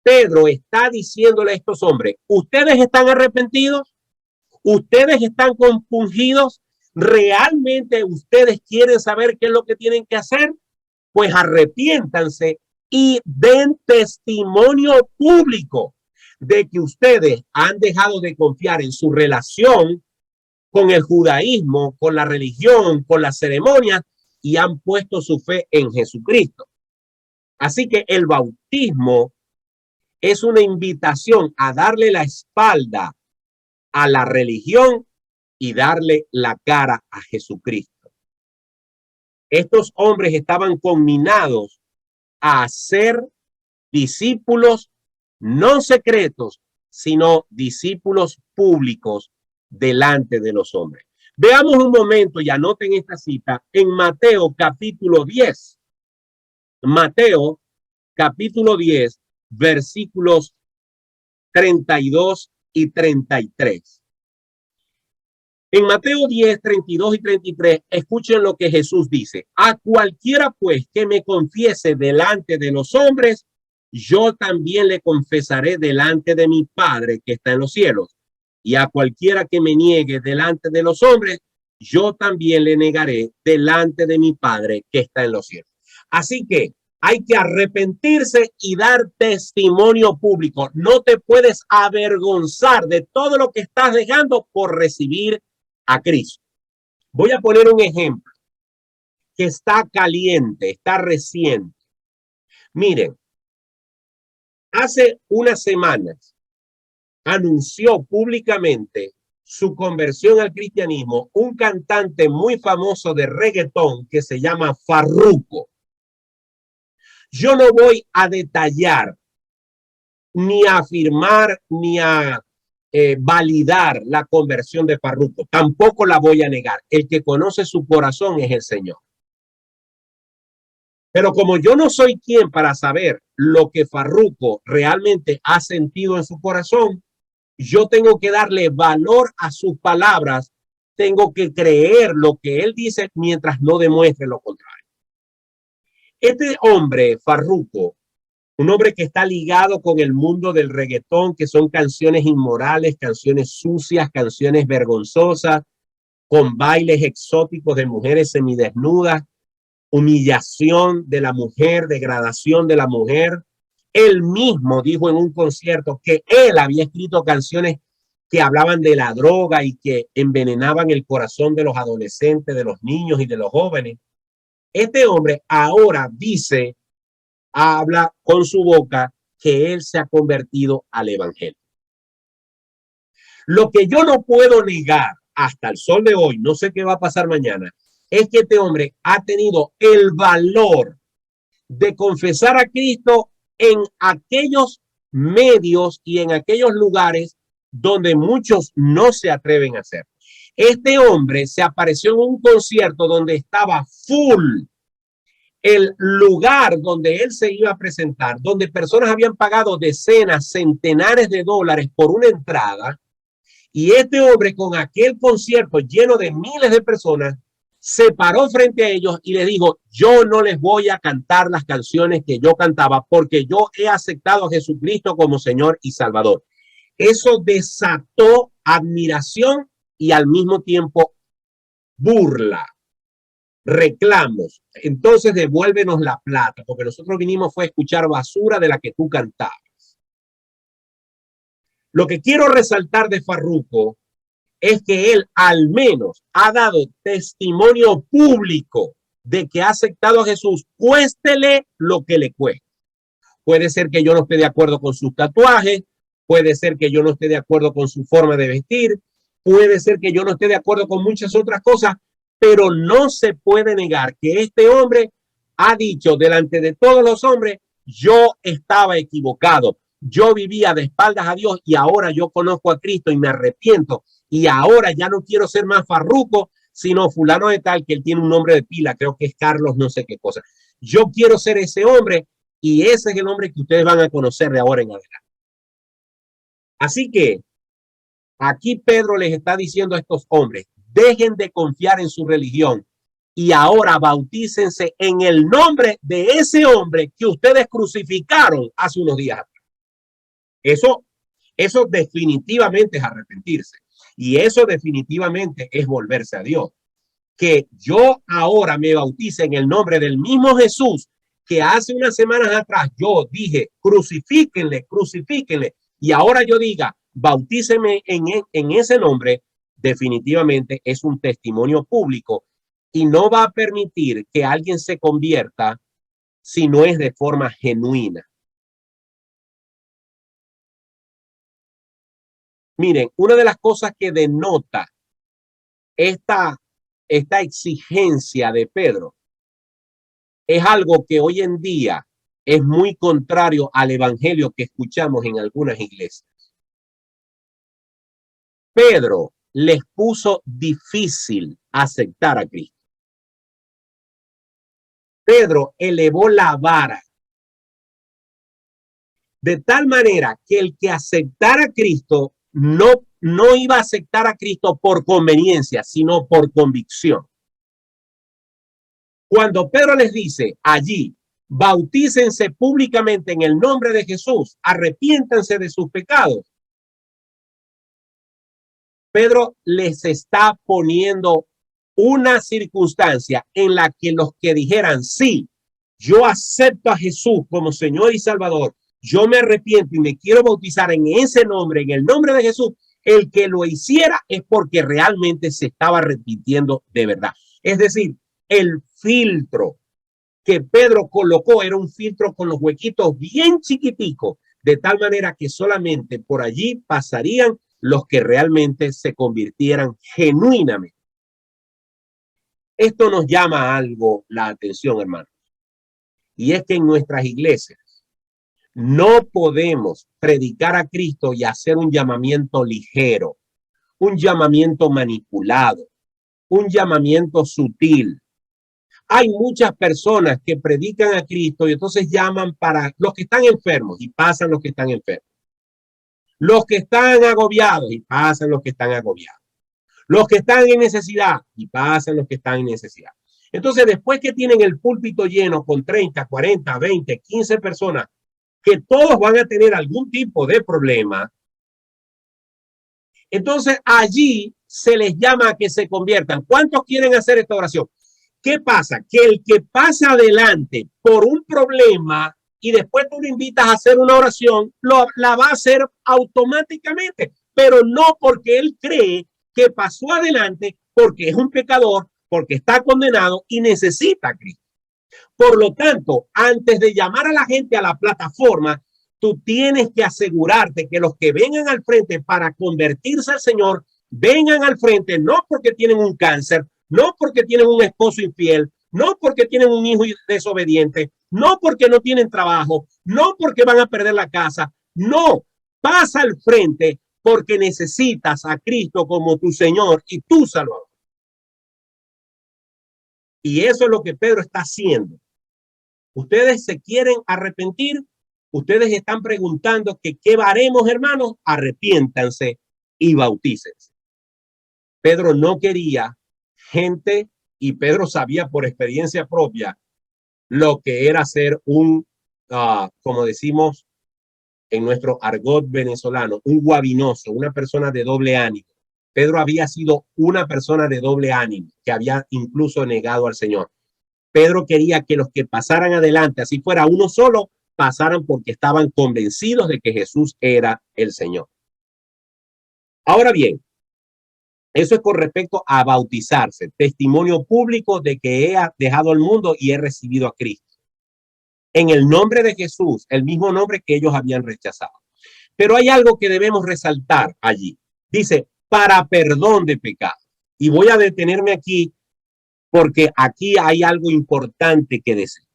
Pedro está diciéndole a estos hombres, ¿ustedes están arrepentidos? ¿Ustedes están compungidos? ¿Realmente ustedes quieren saber qué es lo que tienen que hacer? Pues arrepiéntanse y den testimonio público de que ustedes han dejado de confiar en su relación con el judaísmo, con la religión, con las ceremonias y han puesto su fe en Jesucristo. Así que el bautismo es una invitación a darle la espalda a la religión y darle la cara a Jesucristo. Estos hombres estaban conminados a ser discípulos no secretos, sino discípulos públicos delante de los hombres. Veamos un momento y anoten esta cita en Mateo capítulo 10. Mateo capítulo 10, versículos 32 y 33. En Mateo 10, 32 y 33, escuchen lo que Jesús dice. A cualquiera pues que me confiese delante de los hombres, yo también le confesaré delante de mi Padre que está en los cielos. Y a cualquiera que me niegue delante de los hombres, yo también le negaré delante de mi Padre que está en los cielos. Así que hay que arrepentirse y dar testimonio público. No te puedes avergonzar de todo lo que estás dejando por recibir a Cristo. Voy a poner un ejemplo que está caliente, está reciente. Miren, hace unas semanas anunció públicamente su conversión al cristianismo un cantante muy famoso de reggaetón que se llama Farruko. Yo no voy a detallar ni a afirmar ni a validar la conversión de Farruko. Tampoco la voy a negar. El que conoce su corazón es el Señor. Pero como yo no soy quien para saber lo que Farruko realmente ha sentido en su corazón, yo tengo que darle valor a sus palabras, tengo que creer lo que él dice mientras no demuestre lo contrario. Este hombre, Farruko, un hombre que está ligado con el mundo del reggaetón, que son canciones inmorales, canciones sucias, canciones vergonzosas, con bailes exóticos de mujeres semidesnudas, humillación de la mujer, degradación de la mujer. Él mismo dijo en un concierto que él había escrito canciones que hablaban de la droga y que envenenaban el corazón de los adolescentes, de los niños y de los jóvenes. Este hombre ahora dice, habla con su boca que él se ha convertido al evangelio. Lo que yo no puedo negar hasta el sol de hoy, no sé qué va a pasar mañana, es que este hombre ha tenido el valor de confesar a Cristo en aquellos medios y en aquellos lugares donde muchos no se atreven a hacer. Este hombre se apareció en un concierto donde estaba full el lugar donde él se iba a presentar, donde personas habían pagado decenas, centenares de dólares por una entrada, y este hombre con aquel concierto lleno de miles de personas se paró frente a ellos y les dijo, yo no les voy a cantar las canciones que yo cantaba porque yo he aceptado a Jesucristo como Señor y Salvador. Eso desató admiración y al mismo tiempo burla, reclamos. Entonces devuélvenos la plata, porque nosotros vinimos fue a escuchar basura de la que tú cantabas. Lo que quiero resaltar de Farruko es que él al menos ha dado testimonio público de que ha aceptado a Jesús, cuéstele lo que le cueste. Puede ser que yo no esté de acuerdo con sus tatuajes, puede ser que yo no esté de acuerdo con su forma de vestir, puede ser que yo no esté de acuerdo con muchas otras cosas, pero no se puede negar que este hombre ha dicho delante de todos los hombres, yo estaba equivocado, yo vivía de espaldas a Dios y ahora yo conozco a Cristo y me arrepiento y ahora ya no quiero ser más Farruko, sino fulano de tal, que él tiene un nombre de pila, creo que es Carlos no sé qué cosa. Yo quiero ser ese hombre y ese es el hombre que ustedes van a conocer de ahora en adelante. Así que aquí Pedro les está diciendo a estos hombres, dejen de confiar en su religión y ahora bautícense en el nombre de ese hombre que ustedes crucificaron hace unos días. Eso definitivamente es arrepentirse y eso definitivamente es volverse a Dios. Que yo ahora me bautice en el nombre del mismo Jesús que hace unas semanas atrás yo dije, crucifíquenle, crucifíquenle, y ahora yo diga, bautíceme en ese nombre, definitivamente es un testimonio público y no va a permitir que alguien se convierta si no es de forma genuina. Miren, una de las cosas que denota esta exigencia de Pedro es algo que hoy en día es muy contrario al evangelio que escuchamos en algunas iglesias. Pedro les puso difícil aceptar a Cristo. Pedro elevó la vara de tal manera que el que aceptara a Cristo no iba a aceptar a Cristo por conveniencia, sino por convicción. Cuando Pedro les dice allí, bautícense públicamente en el nombre de Jesús, arrepiéntanse de sus pecados, Pedro les está poniendo una circunstancia en la que los que dijeran, sí, yo acepto a Jesús como Señor y Salvador, yo me arrepiento y me quiero bautizar en ese nombre, en el nombre de Jesús, el que lo hiciera es porque realmente se estaba arrepintiendo de verdad. Es decir, el filtro que Pedro colocó era un filtro con los huequitos bien chiquiticos de tal manera que solamente por allí pasarían los que realmente se convirtieran genuinamente. Esto nos llama algo la atención, hermanos, y es que en nuestras iglesias no podemos predicar a Cristo y hacer un llamamiento ligero, un llamamiento manipulado, un llamamiento sutil. Hay muchas personas que predican a Cristo y entonces llaman para los que están enfermos y pasan los que están enfermos. Los que están agobiados y pasan los que están agobiados. Los que están en necesidad y pasan los que están en necesidad. Entonces, después que tienen el púlpito lleno con 30, 40, 20, 15 personas, que todos van a tener algún tipo de problema, entonces allí se les llama a que se conviertan. ¿Cuántos quieren hacer esta oración? ¿Qué pasa? Que el que pasa adelante por un problema y después tú lo invitas a hacer una oración, la va a hacer automáticamente, pero no porque él cree que pasó adelante, porque es un pecador, porque está condenado y necesita a Cristo. Por lo tanto, antes de llamar a la gente a la plataforma, tú tienes que asegurarte que los que vengan al frente para convertirse al Señor, vengan al frente no porque tienen un cáncer, no porque tienen un esposo infiel, no porque tienen un hijo desobediente, no porque no tienen trabajo, no porque van a perder la casa, no, pasa al frente porque necesitas a Cristo como tu Señor y tu Salvador. Y eso es lo que Pedro está haciendo. Ustedes se quieren arrepentir, ustedes están preguntando que qué haremos, hermanos, arrepiéntanse y bautícense. Pedro no quería gente y Pedro sabía por experiencia propia lo que era ser un, como decimos en nuestro argot venezolano, un guabinoso, una persona de doble ánimo. Pedro había sido una persona de doble ánimo que había incluso negado al Señor. Pedro quería que los que pasaran adelante, así fuera uno solo, pasaran porque estaban convencidos de que Jesús era el Señor. Ahora bien, eso es con respecto a bautizarse, testimonio público de que he dejado el mundo y he recibido a Cristo. En el nombre de Jesús, el mismo nombre que ellos habían rechazado. Pero hay algo que debemos resaltar allí. Dice, para perdón de pecado. Y voy a detenerme aquí porque aquí hay algo importante que decir.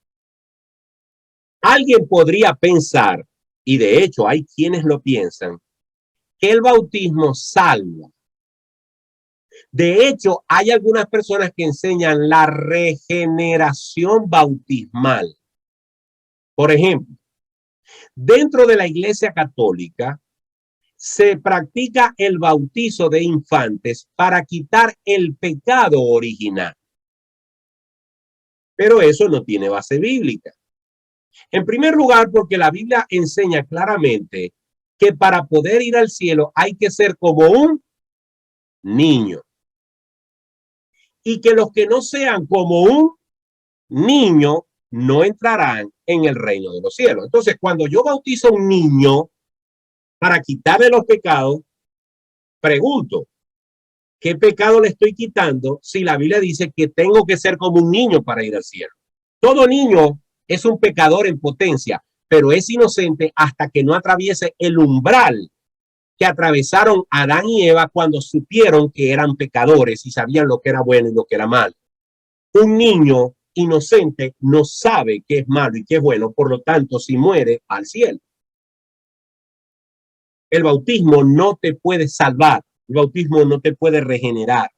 Alguien podría pensar, y de hecho hay quienes lo piensan, que el bautismo salva. De hecho, hay algunas personas que enseñan la regeneración bautismal. Por ejemplo, dentro de la Iglesia Católica se practica el bautizo de infantes para quitar el pecado original. Pero eso no tiene base bíblica. En primer lugar, porque la Biblia enseña claramente que para poder ir al cielo hay que ser como un niño. Y que los que no sean como un niño no entrarán en el reino de los cielos. Entonces, cuando yo bautizo a un niño para quitarle los pecados, pregunto, ¿qué pecado le estoy quitando si la Biblia dice que tengo que ser como un niño para ir al cielo? Todo niño es un pecador en potencia, pero es inocente hasta que no atraviese el umbral que atravesaron Adán y Eva cuando supieron que eran pecadores y sabían lo que era bueno y lo que era malo. Un niño inocente no sabe qué es malo y qué es bueno, por lo tanto, si muere, al cielo. El bautismo no te puede salvar, el bautismo no te puede regenerar.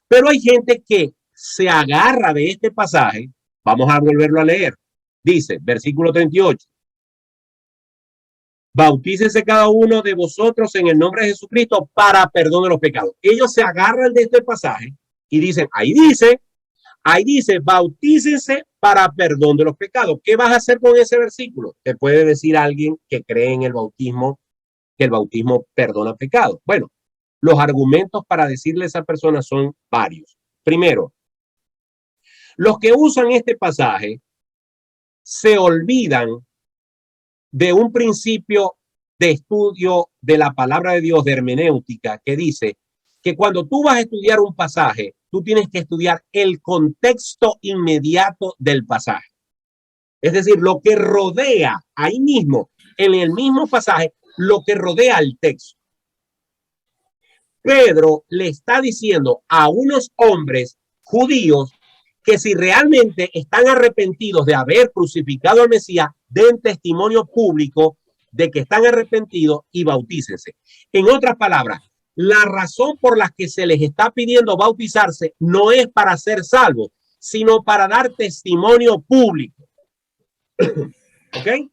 Pero hay gente que se agarra de este pasaje. Vamos a volverlo a leer. Dice, versículo 38. Bautícese cada uno de vosotros en el nombre de Jesucristo para perdón de los pecados. Ellos se agarran de este pasaje y dicen, ahí dice, bautícese para perdón de los pecados. ¿Qué vas a hacer con ese versículo? Te puede decir alguien que cree en el bautismo, que el bautismo perdona pecados. Bueno, los argumentos para decirle a esa persona son varios. Primero, los que usan este pasaje se olvidan de un principio de estudio de la palabra de Dios, de hermenéutica, que dice que cuando tú vas a estudiar un pasaje, tú tienes que estudiar el contexto inmediato del pasaje. Es decir, lo que rodea ahí mismo. en el mismo pasaje lo que rodea el texto. Pedro le está diciendo a unos hombres judíos que si realmente están arrepentidos de haber crucificado al Mesías, den testimonio público de que están arrepentidos y bautícense. En otras palabras, la razón por la que se les está pidiendo bautizarse no es para ser salvos, sino para dar testimonio público. ¿Ok?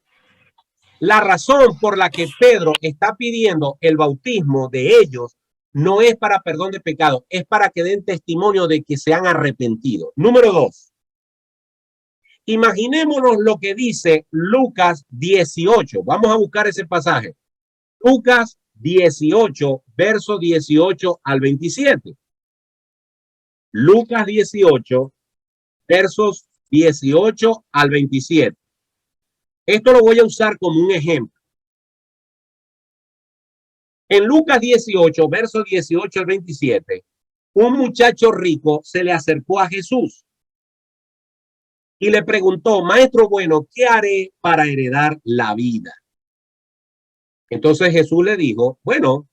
La razón por la que Pedro está pidiendo el bautismo de ellos no es para perdón de pecados, es para que den testimonio de que se han arrepentido. Número 2. Imaginémonos lo que dice Lucas 18. Vamos a buscar ese pasaje. Lucas 18, verso 18 al 27. Lucas 18, versos 18 al 27. Esto lo voy a usar como un ejemplo. En Lucas 18, versos 18 al 27, un muchacho rico se le acercó a Jesús y le preguntó, maestro bueno, ¿qué haré para heredar la vida? Entonces Jesús le dijo, bueno,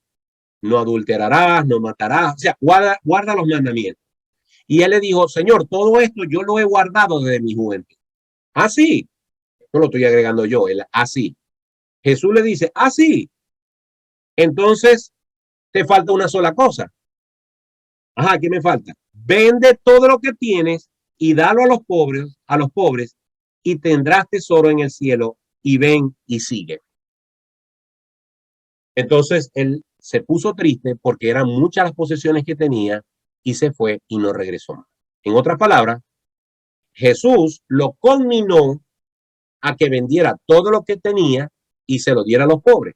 no adulterarás, no matarás, o sea, guarda los mandamientos. Y él le dijo, Señor, todo esto yo lo he guardado desde mi juventud. Así, esto lo estoy agregando yo, así. Jesús le dice, así. Entonces, te falta una sola cosa. Ajá, ¿qué me falta? Vende todo lo que tienes y dalo a los pobres, y tendrás tesoro en el cielo, y ven y sigue. Entonces él se puso triste porque eran muchas las posesiones que tenía y se fue y no regresó más. En otras palabras, Jesús lo conminó a que vendiera todo lo que tenía y se lo diera a los pobres.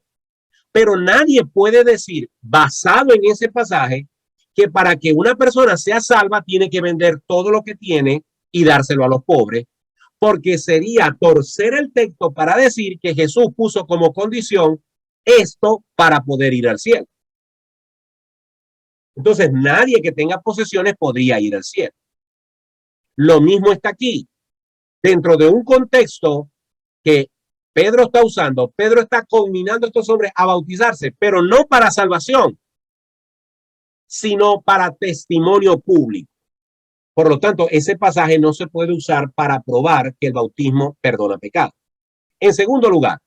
Pero nadie puede decir, basado en ese pasaje, que para que una persona sea salva tiene que vender todo lo que tiene y dárselo a los pobres, porque sería torcer el texto para decir que Jesús puso como condición esto para poder ir al cielo. Entonces, nadie que tenga posesiones podría ir al cielo. Lo mismo está aquí. Dentro de un contexto que Pedro está usando, Pedro está conminando a estos hombres a bautizarse, pero no para salvación, sino para testimonio público. Por lo tanto, ese pasaje no se puede usar para probar que el bautismo perdona pecado. En segundo lugar,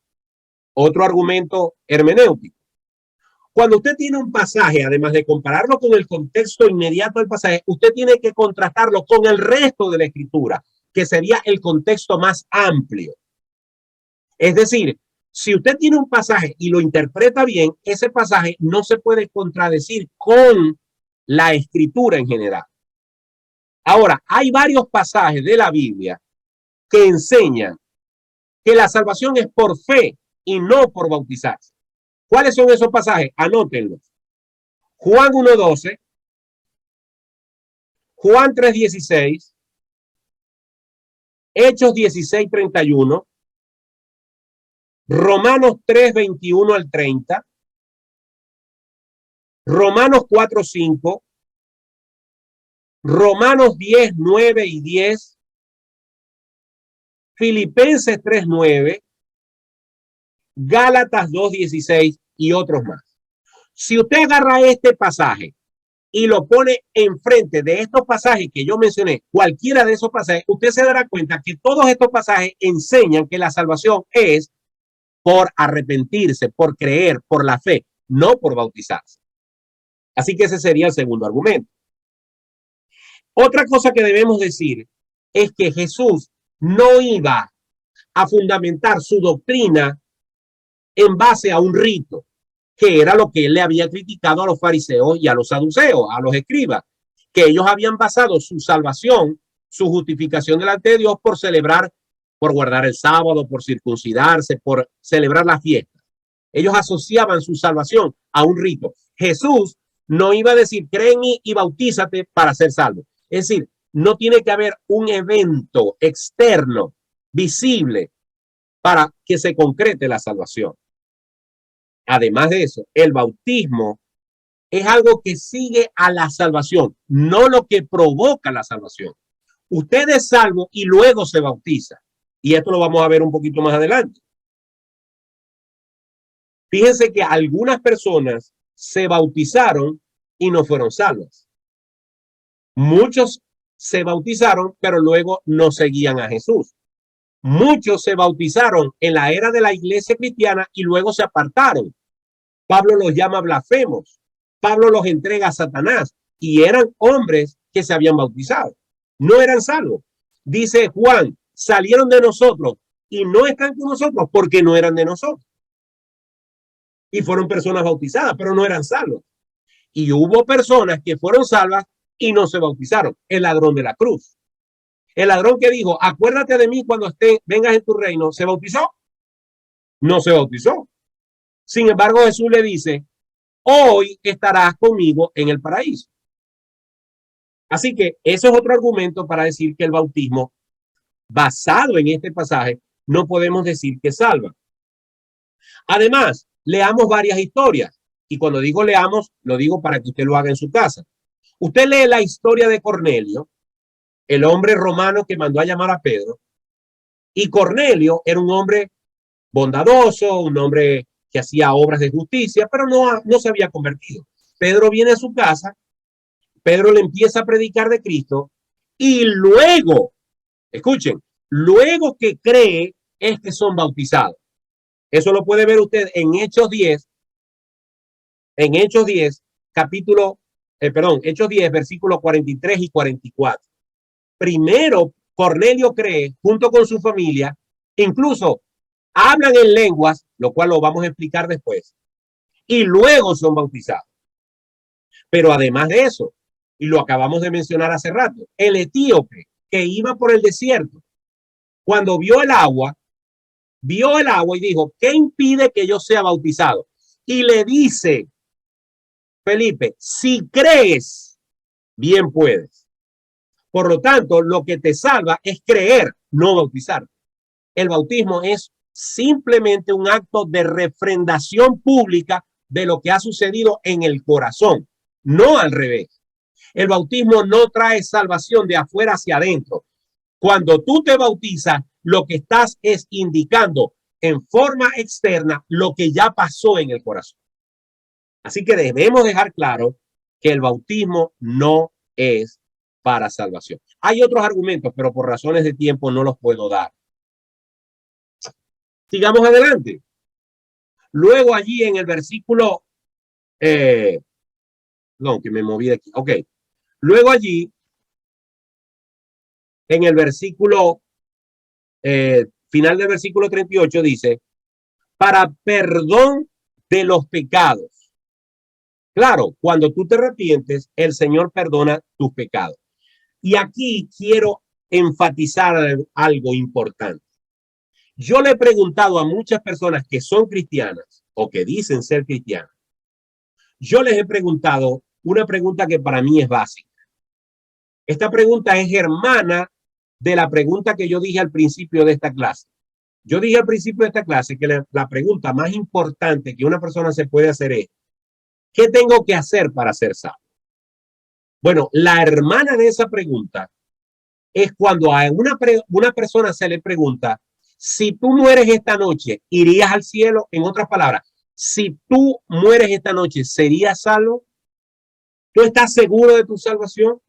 otro argumento hermenéutico. Cuando usted tiene un pasaje, además de compararlo con el contexto inmediato del pasaje, usted tiene que contrastarlo con el resto de la escritura, que sería el contexto más amplio. Es decir, si usted tiene un pasaje y lo interpreta bien, ese pasaje no se puede contradecir con la escritura en general. Ahora, hay varios pasajes de la Biblia que enseñan que la salvación es por fe y no por bautizarse. ¿Cuáles son esos pasajes? Anótenlos. Juan 1:12, Juan 3:16, Hechos 16:31, Romanos 3:21 al 30, Romanos 4:5, Romanos 10:9 y 10, Filipenses 3:9, Gálatas 2:16 y otros más. Si usted agarra este pasaje y lo pone enfrente de estos pasajes que yo mencioné, cualquiera de esos pasajes, usted se dará cuenta que todos estos pasajes enseñan que la salvación es por arrepentirse, por creer, por la fe, no por bautizarse. Así que ese sería el segundo argumento. Otra cosa que debemos decir es que Jesús no iba a fundamentar su doctrina en base a un rito, que era lo que él le había criticado a los fariseos y a los saduceos, a los escribas, que ellos habían basado su salvación, su justificación delante de Dios por celebrar, por guardar el sábado, por circuncidarse, por celebrar la fiesta. Ellos asociaban su salvación a un rito. Jesús no iba a decir, cree en mí y bautízate para ser salvo. Es decir, no tiene que haber un evento externo, visible, para que se concrete la salvación. Además de eso, el bautismo es algo que sigue a la salvación, no lo que provoca la salvación. Usted es salvo y luego se bautiza. Y esto lo vamos a ver un poquito más adelante. Fíjense que algunas personas se bautizaron y no fueron salvas. Muchos se bautizaron, pero luego no seguían a Jesús. Muchos se bautizaron en la era de la iglesia cristiana y luego se apartaron. Pablo los llama blasfemos. Pablo los entrega a Satanás y eran hombres que se habían bautizado. No eran salvos. Dice Juan, salieron de nosotros y no están con nosotros porque no eran de nosotros. Y fueron personas bautizadas, pero no eran salvos. Y hubo personas que fueron salvas y no se bautizaron. El ladrón de la cruz. El ladrón que dijo, acuérdate de mí cuando vengas en tu reino, ¿se bautizó? No se bautizó. Sin embargo, Jesús le dice, hoy estarás conmigo en el paraíso. Así que eso es otro argumento para decir que el bautismo, basado en este pasaje, no podemos decir que salva. Además, leamos varias historias. Y cuando digo leamos, lo digo para que usted lo haga en su casa. Usted lee la historia de Cornelio, el hombre romano que mandó a llamar a Pedro. Y Cornelio era un hombre bondadoso, un hombre que hacía obras de justicia, pero no se había convertido. Pedro viene a su casa, Pedro le empieza a predicar de Cristo y luego, escuchen, luego que cree es que son bautizados. Eso lo puede ver usted en Hechos 10, Hechos 10, versículos 43 y 44. Primero, Cornelio cree junto con su familia, incluso hablan en lenguas, lo cual lo vamos a explicar después, y luego son bautizados. Pero además de eso, y lo acabamos de mencionar hace rato, el etíope que iba por el desierto, cuando vio el agua y dijo, ¿qué impide que yo sea bautizado? Y le dice, Felipe, si crees, bien puedes. Por lo tanto, lo que te salva es creer, no bautizar. El bautismo es simplemente un acto de refrendación pública de lo que ha sucedido en el corazón, no al revés. El bautismo no trae salvación de afuera hacia adentro. Cuando tú te bautizas, lo que estás es indicando en forma externa lo que ya pasó en el corazón. Así que debemos dejar claro que el bautismo no es para salvación. Hay otros argumentos, pero por razones de tiempo no los puedo dar. Sigamos adelante. Luego allí en el versículo, no, que me moví de aquí. Ok. Luego allí, en el versículo, final del versículo 38 dice, para perdón de los pecados. Claro, cuando tú te arrepientes, el Señor perdona tus pecados. Y aquí quiero enfatizar algo importante. Yo le he preguntado a muchas personas que son cristianas o que dicen ser cristianas. Yo les he preguntado una pregunta que para mí es básica. Esta pregunta es hermana de la pregunta que yo dije al principio de esta clase. Yo dije al principio de esta clase que la pregunta más importante que una persona se puede hacer es, ¿qué tengo que hacer para ser salvo? Bueno, la hermana de esa pregunta es cuando a una persona se le pregunta, si tú mueres esta noche, ¿irías al cielo? En otras palabras, si tú mueres esta noche, ¿serías salvo? ¿Tú estás seguro de tu salvación?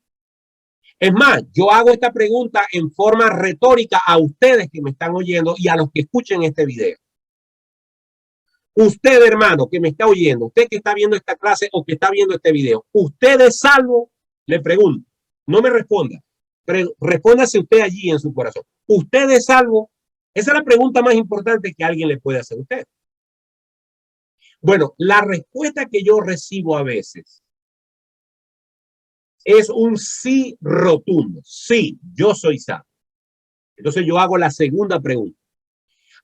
Es más, yo hago esta pregunta en forma retórica a ustedes que me están oyendo y a los que escuchen este video. Usted, hermano, que me está oyendo, usted que está viendo esta clase o que está viendo este video, ¿usted es salvo? Le pregunto. No me responda. Pero respóndase usted allí en su corazón. ¿Usted es salvo? Esa es la pregunta más importante que alguien le puede hacer a usted. Bueno, la respuesta que yo recibo a veces es un sí rotundo. Sí, yo soy salvo. Entonces yo hago la segunda pregunta.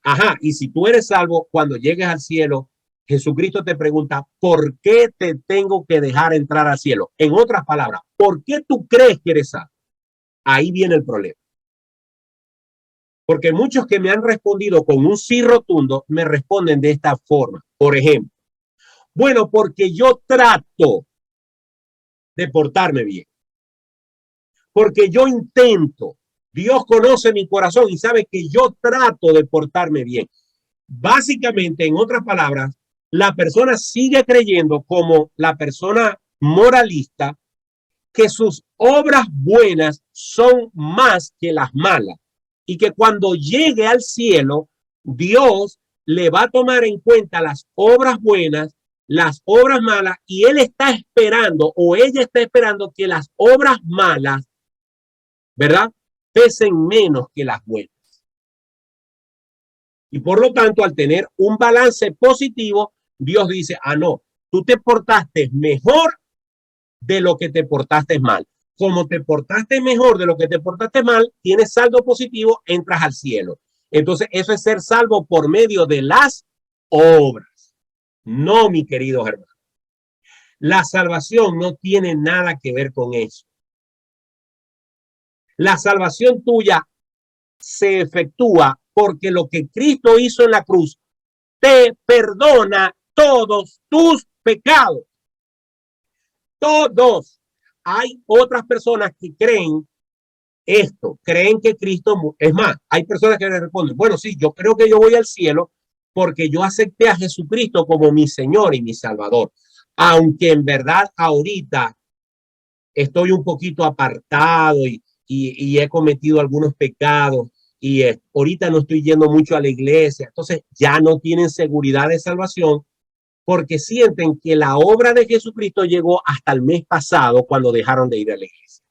Ajá, y si tú eres salvo, cuando llegues al cielo, Jesucristo te pregunta, ¿por qué te tengo que dejar entrar al cielo? En otras palabras, ¿por qué tú crees que eres salvo? Ahí viene el problema. Porque muchos que me han respondido con un sí rotundo me responden de esta forma. Por ejemplo, bueno, porque yo trato de portarme bien. Porque yo intento. Dios conoce mi corazón y sabe que yo trato de portarme bien. Básicamente, en otras palabras, la persona sigue creyendo, como la persona moralista, que sus obras buenas son más que las malas y que cuando llegue al cielo, Dios le va a tomar en cuenta las obras buenas, las obras malas, y él está esperando o ella está esperando que las obras malas, ¿verdad?, pesen menos que las buenas. Y por lo tanto, al tener un balance positivo, Dios dice, ah, no, tú te portaste mejor de lo que te portaste mal. Como te portaste mejor de lo que te portaste mal, tienes saldo positivo, entras al cielo. Entonces, eso es ser salvo por medio de las obras. No, mi querido hermano. La salvación no tiene nada que ver con eso. La salvación tuya se efectúa porque lo que Cristo hizo en la cruz te perdona todos tus pecados. Todos. Hay otras personas que creen esto, creen que Cristo, es más, hay personas que le responden, bueno, sí, yo creo que yo voy al cielo porque yo acepté a Jesucristo como mi Señor y mi Salvador, aunque en verdad ahorita estoy un poquito apartado y he cometido algunos pecados y ahorita no estoy yendo mucho a la iglesia, entonces ya no tienen seguridad de salvación porque sienten que la obra de Jesucristo llegó hasta el mes pasado cuando dejaron de ir a la iglesia.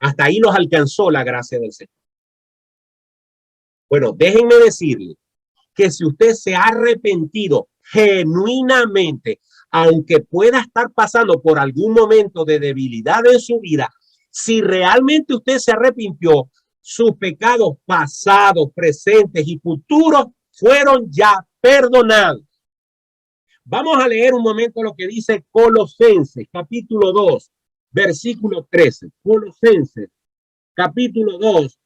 Hasta ahí los alcanzó la gracia del Señor. Bueno, déjenme decirle que si usted se ha arrepentido genuinamente, aunque pueda estar pasando por algún momento de debilidad en su vida, si realmente usted se arrepintió, sus pecados pasados, presentes y futuros fueron ya perdonados. Vamos a leer un momento lo que dice Colosenses, capítulo 2, versículo 13. Colosenses, capítulo 2,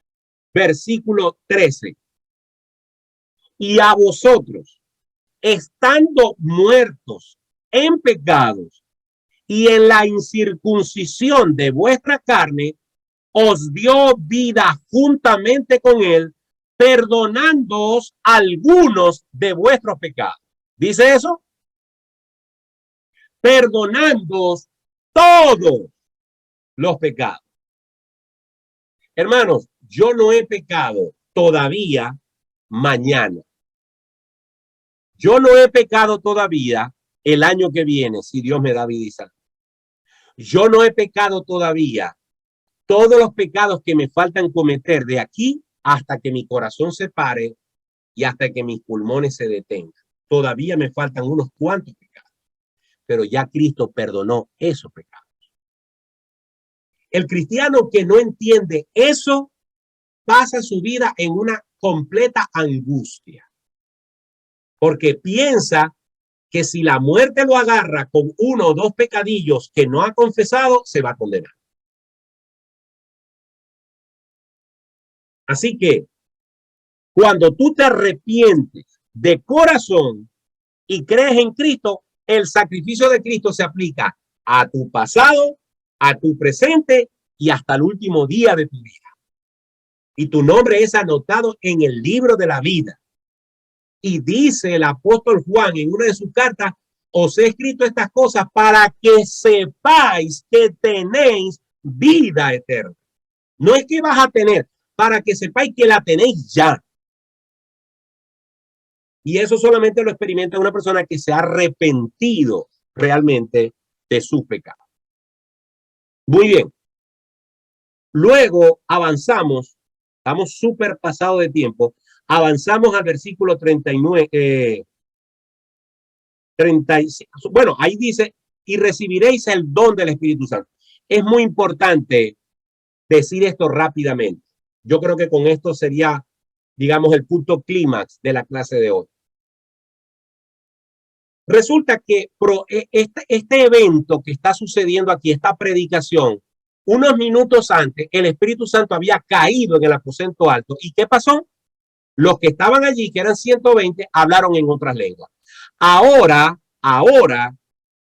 versículo 13. Y a vosotros, estando muertos en pecados y en la incircuncisión de vuestra carne, os dio vida juntamente con él, perdonándoos algunos de vuestros pecados. ¿Dice eso? Perdonándoos todos los pecados. Hermanos, yo no he pecado todavía mañana. Yo no he pecado todavía el año que viene, si Dios me da vida y salud. Yo no he pecado todavía todos los pecados que me faltan cometer de aquí hasta que mi corazón se pare y hasta que mis pulmones se detengan. Todavía me faltan unos cuantos pecados, pero ya Cristo perdonó esos pecados. El cristiano que no entiende eso pasa su vida en una completa angustia, porque piensa que si la muerte lo agarra con uno o dos pecadillos que no ha confesado, se va a condenar. Así que cuando tú te arrepientes de corazón y crees en Cristo, el sacrificio de Cristo se aplica a tu pasado, a tu presente y hasta el último día de tu vida. Y tu nombre es anotado en el libro de la vida. Y dice el apóstol Juan en una de sus cartas, os he escrito estas cosas para que sepáis que tenéis vida eterna. No es que vas a tener, para que sepáis que la tenéis ya. Y eso solamente lo experimenta una persona que se ha arrepentido realmente de su pecado. Muy bien. Luego avanzamos, estamos súper pasados de tiempo, avanzamos al versículo 39, 35. Bueno, ahí dice, y recibiréis el don del Espíritu Santo. Es muy importante decir esto rápidamente. Yo creo que con esto sería, digamos, el punto clímax de la clase de hoy. Resulta que este evento que está sucediendo aquí, esta predicación, unos minutos antes, el Espíritu Santo había caído en el aposento alto. ¿Y qué pasó? Los que estaban allí, que eran 120, hablaron en otras lenguas. Ahora,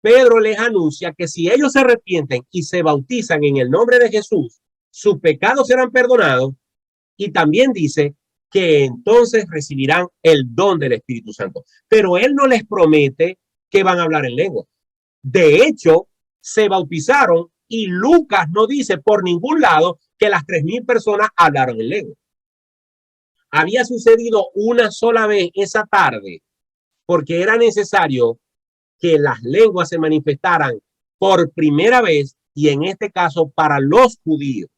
Pedro les anuncia que si ellos se arrepienten y se bautizan en el nombre de Jesús, sus pecados serán perdonados. Y también dice que entonces recibirán el don del Espíritu Santo. Pero Él no les promete que van a hablar en lengua. De hecho, se bautizaron y Lucas no dice por ningún lado que las 3,000 personas hablaron en lengua. Había sucedido una sola vez esa tarde porque era necesario que las lenguas se manifestaran por primera vez y en este caso para los judíos.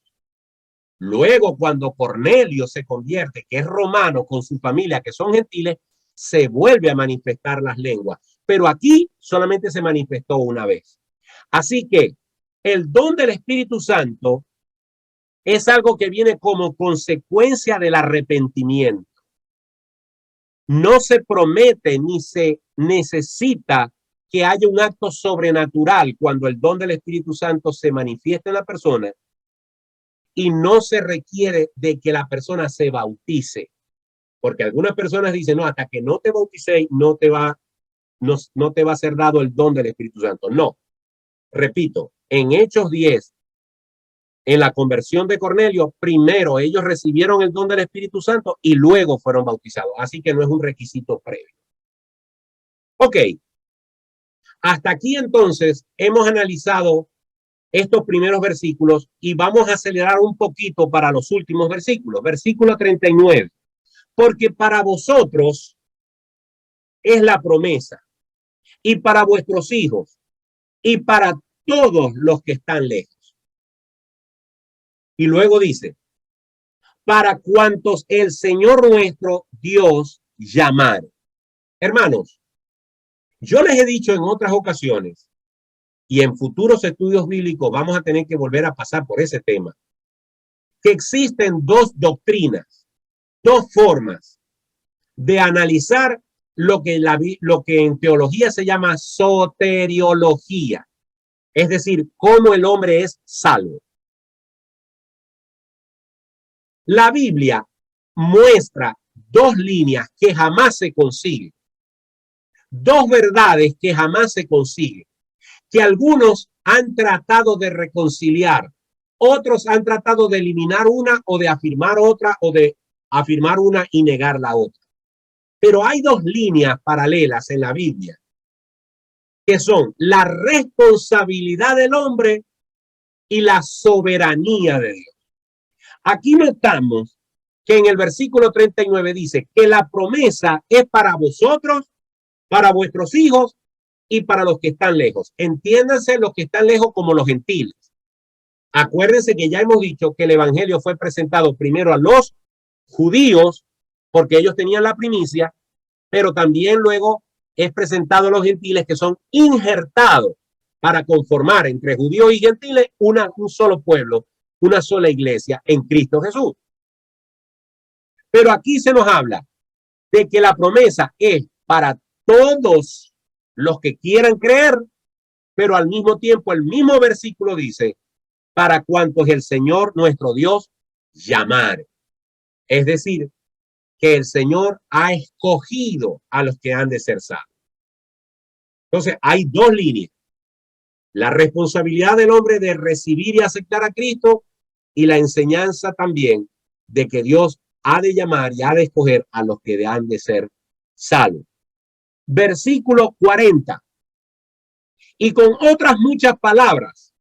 Luego, cuando Cornelio se convierte, que es romano, con su familia, que son gentiles, se vuelve a manifestar las lenguas. Pero aquí solamente se manifestó una vez. Así que el don del Espíritu Santo es algo que viene como consecuencia del arrepentimiento. No se promete ni se necesita que haya un acto sobrenatural cuando el don del Espíritu Santo se manifiesta en la persona, y no se requiere de que la persona se bautice, porque algunas personas dicen, no, hasta que no te bautices no te va a ser dado el don del Espíritu Santo. No, repito, en Hechos 10, en la conversión de Cornelio, primero ellos recibieron el don del Espíritu Santo y luego fueron bautizados. Así que no es un requisito previo. Ok, hasta aquí entonces hemos analizado estos primeros versículos y vamos a acelerar un poquito para los últimos versículos. Versículo 39. Porque para vosotros es la promesa y para vuestros hijos y para todos los que están lejos. Y luego dice, para cuantos el Señor nuestro Dios llamare. Hermanos, yo les he dicho en otras ocasiones y en futuros estudios bíblicos vamos a tener que volver a pasar por ese tema, que existen dos doctrinas, dos formas de analizar lo que en teología se llama soteriología, es decir, cómo el hombre es salvo. La Biblia muestra dos líneas que jamás se consiguen, dos verdades que jamás se consiguen, que algunos han tratado de reconciliar, otros han tratado de eliminar una o de afirmar otra o de afirmar una y negar la otra. Pero hay dos líneas paralelas en la Biblia, que son la responsabilidad del hombre y la soberanía de Dios. Aquí notamos que en el versículo 39 dice que la promesa es para vosotros, para vuestros hijos y para los que están lejos. Entiéndanse los que están lejos como los gentiles. Acuérdense que ya hemos dicho que el evangelio fue presentado primero a los judíos porque ellos tenían la primicia, pero también luego es presentado a los gentiles que son injertados para conformar entre judíos y gentiles un solo pueblo, una sola iglesia en Cristo Jesús. Pero aquí se nos habla de que la promesa es para todos los que quieran creer, pero al mismo tiempo el mismo versículo dice, para cuantos el Señor nuestro Dios llamare. Es decir, que el Señor ha escogido a los que han de ser salvos. Entonces, hay dos líneas. La responsabilidad del hombre de recibir y aceptar a Cristo y la enseñanza también de que Dios ha de llamar y ha de escoger a los que han de ser salvos. Versículo 40. Y con otras muchas palabras,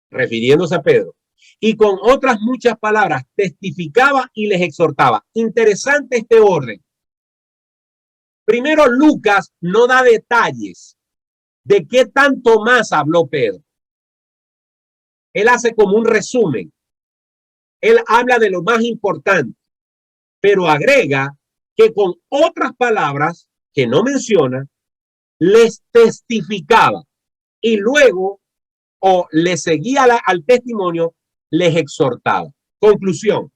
refiriéndose a Pedro, y con otras muchas palabras testificaba y les exhortaba. Interesante este orden. Primero, Lucas no da detalles de qué tanto más habló Pedro. Él hace como un resumen. Él habla de lo más importante, pero agrega que con otras palabras que no menciona, les testificaba y luego o le seguía al testimonio, les exhortaba. Conclusión.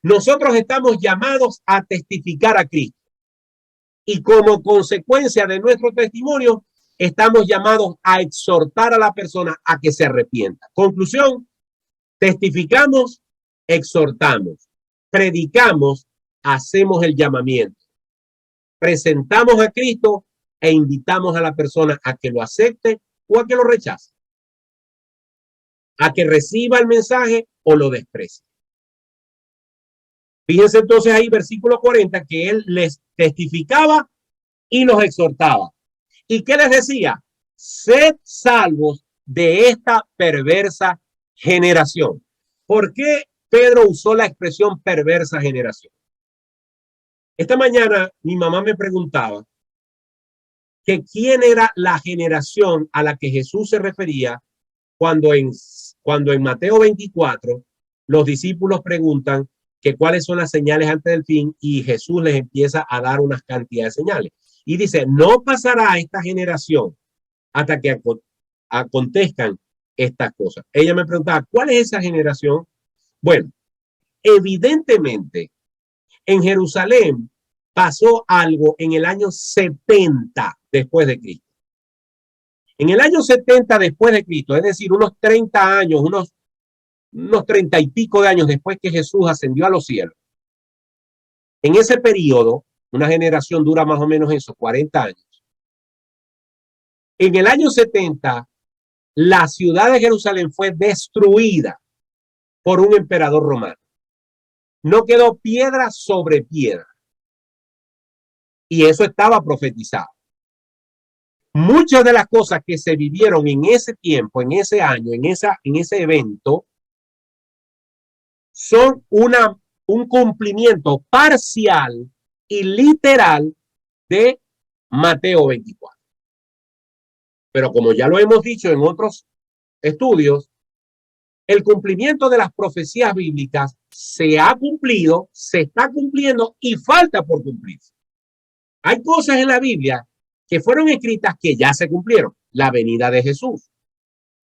Nosotros estamos llamados a testificar a Cristo y como consecuencia de nuestro testimonio, estamos llamados a exhortar a la persona a que se arrepienta. Conclusión, testificamos, exhortamos, predicamos, hacemos el llamamiento, presentamos a Cristo e invitamos a la persona a que lo acepte o a que lo rechace, a que reciba el mensaje o lo desprecie. Fíjense entonces ahí, versículo 40, que él les testificaba y los exhortaba. ¿Y qué les decía? Sed salvos de esta perversa generación. ¿Por qué Pedro usó la expresión perversa generación? Esta mañana mi mamá me preguntaba que quién era la generación a la que Jesús se refería cuando en Mateo 24 los discípulos preguntan que cuáles son las señales antes del fin y Jesús les empieza a dar unas cantidades de señales. Y dice, no pasará esta generación hasta que acontezcan estas cosas. Ella me preguntaba, ¿cuál es esa generación? Bueno, evidentemente en Jerusalén pasó algo en el año 70 después de Cristo. En el año 70 después de Cristo, es decir, unos 30 años, unos 30 y pico de años después que Jesús ascendió a los cielos. En ese periodo, una generación dura más o menos eso, 40 años. En el año 70, la ciudad de Jerusalén fue destruida por un emperador romano. No quedó piedra sobre piedra. Y eso estaba profetizado. Muchas de las cosas que se vivieron en ese tiempo, en ese año, en ese evento, son un cumplimiento parcial y literal de Mateo 24. Pero como ya lo hemos dicho en otros estudios, el cumplimiento de las profecías bíblicas se ha cumplido, se está cumpliendo y falta por cumplirse. Hay cosas en la Biblia que fueron escritas que ya se cumplieron. La venida de Jesús.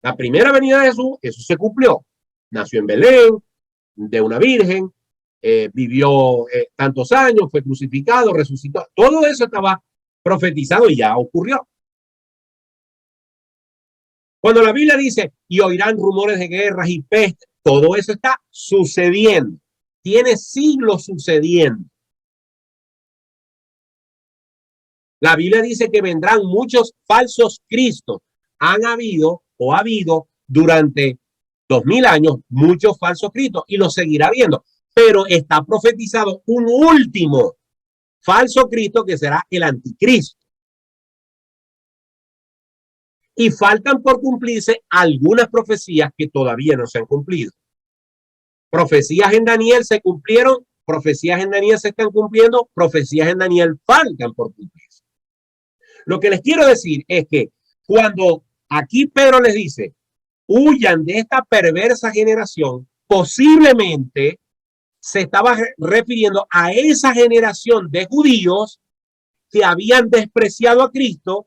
La primera venida de Jesús, eso se cumplió. Nació en Belén, de una virgen, vivió tantos años, fue crucificado, resucitó. Todo eso estaba profetizado y ya ocurrió. Cuando la Biblia dice, y oirán rumores de guerras y peste, todo eso está sucediendo. Tiene siglos sucediendo. La Biblia dice que vendrán muchos falsos cristos. Han habido o ha habido durante 2000 años muchos falsos cristos y lo seguirá habiendo. Pero está profetizado un último falso Cristo que será el anticristo. Y faltan por cumplirse algunas profecías que todavía no se han cumplido. Profecías en Daniel se cumplieron, profecías en Daniel se están cumpliendo, profecías en Daniel faltan por cumplirse. Lo que les quiero decir es que cuando aquí Pedro les dice, huyan de esta perversa generación, posiblemente se estaba refiriendo a esa generación de judíos que habían despreciado a Cristo,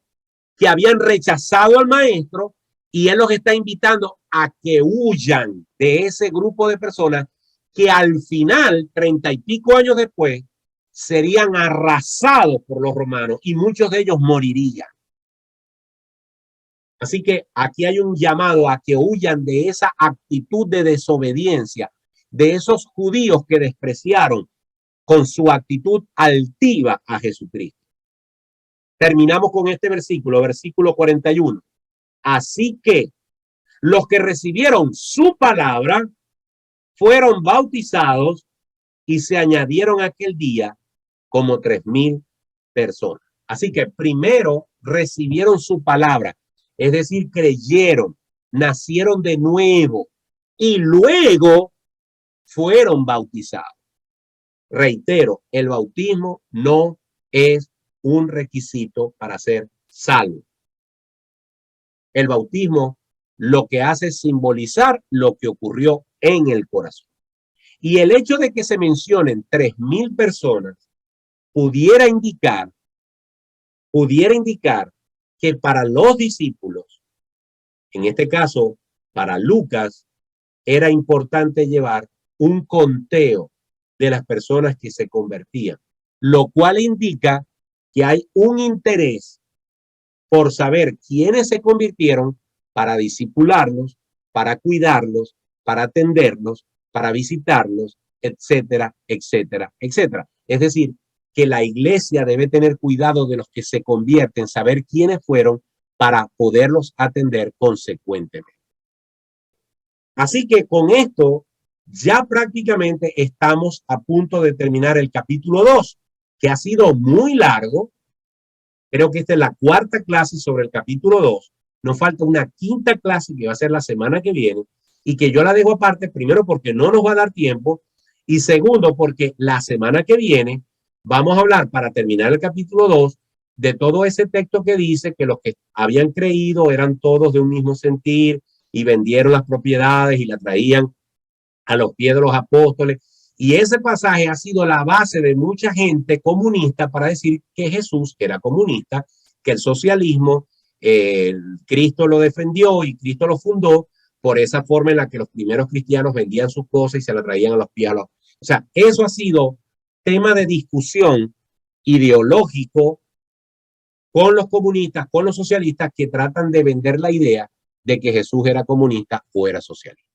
que habían rechazado al maestro, y él los está invitando a que huyan de ese grupo de personas que al final, 30 y pico años después, serían arrasados por los romanos y muchos de ellos morirían. Así que aquí hay un llamado a que huyan de esa actitud de desobediencia, de esos judíos que despreciaron con su actitud altiva a Jesucristo. Terminamos con este versículo 41. Así que los que recibieron su palabra fueron bautizados y se añadieron aquel día como 3000 personas. Así que primero recibieron su palabra, es decir, creyeron, nacieron de nuevo y luego fueron bautizados. Reitero, el bautismo no es un requisito para ser salvo. El bautismo lo que hace es simbolizar lo que ocurrió en el corazón. Y el hecho de que se mencionen 3000 personas pudiera indicar que para los discípulos, en este caso para Lucas, era importante llevar un conteo de las personas que se convertían, lo cual indica que hay un interés por saber quiénes se convirtieron para discipularlos, para cuidarlos, para atenderlos, para visitarlos, etcétera, etcétera, etcétera. Es decir, que la iglesia debe tener cuidado de los que se convierten, saber quiénes fueron para poderlos atender consecuentemente. Así que con esto Ya prácticamente estamos a punto de terminar el capítulo 2, que ha sido muy largo. Creo que esta es la cuarta clase sobre el capítulo 2. Nos falta una quinta clase que va a ser la semana que viene y que yo la dejo aparte, primero porque no nos va a dar tiempo y segundo porque la semana que viene vamos a hablar, para terminar el capítulo 2, de todo ese texto que dice que los que habían creído eran todos de un mismo sentir y vendieron las propiedades y la traían a los pies de los apóstoles. Y ese pasaje ha sido la base de mucha gente comunista para decir que Jesús era comunista, que el socialismo, Cristo lo defendió y Cristo lo fundó por esa forma en la que los primeros cristianos vendían sus cosas y se las traían a los pies. O sea, eso ha sido tema de discusión ideológico con los comunistas, con los socialistas que tratan de vender la idea de que Jesús era comunista o era socialista.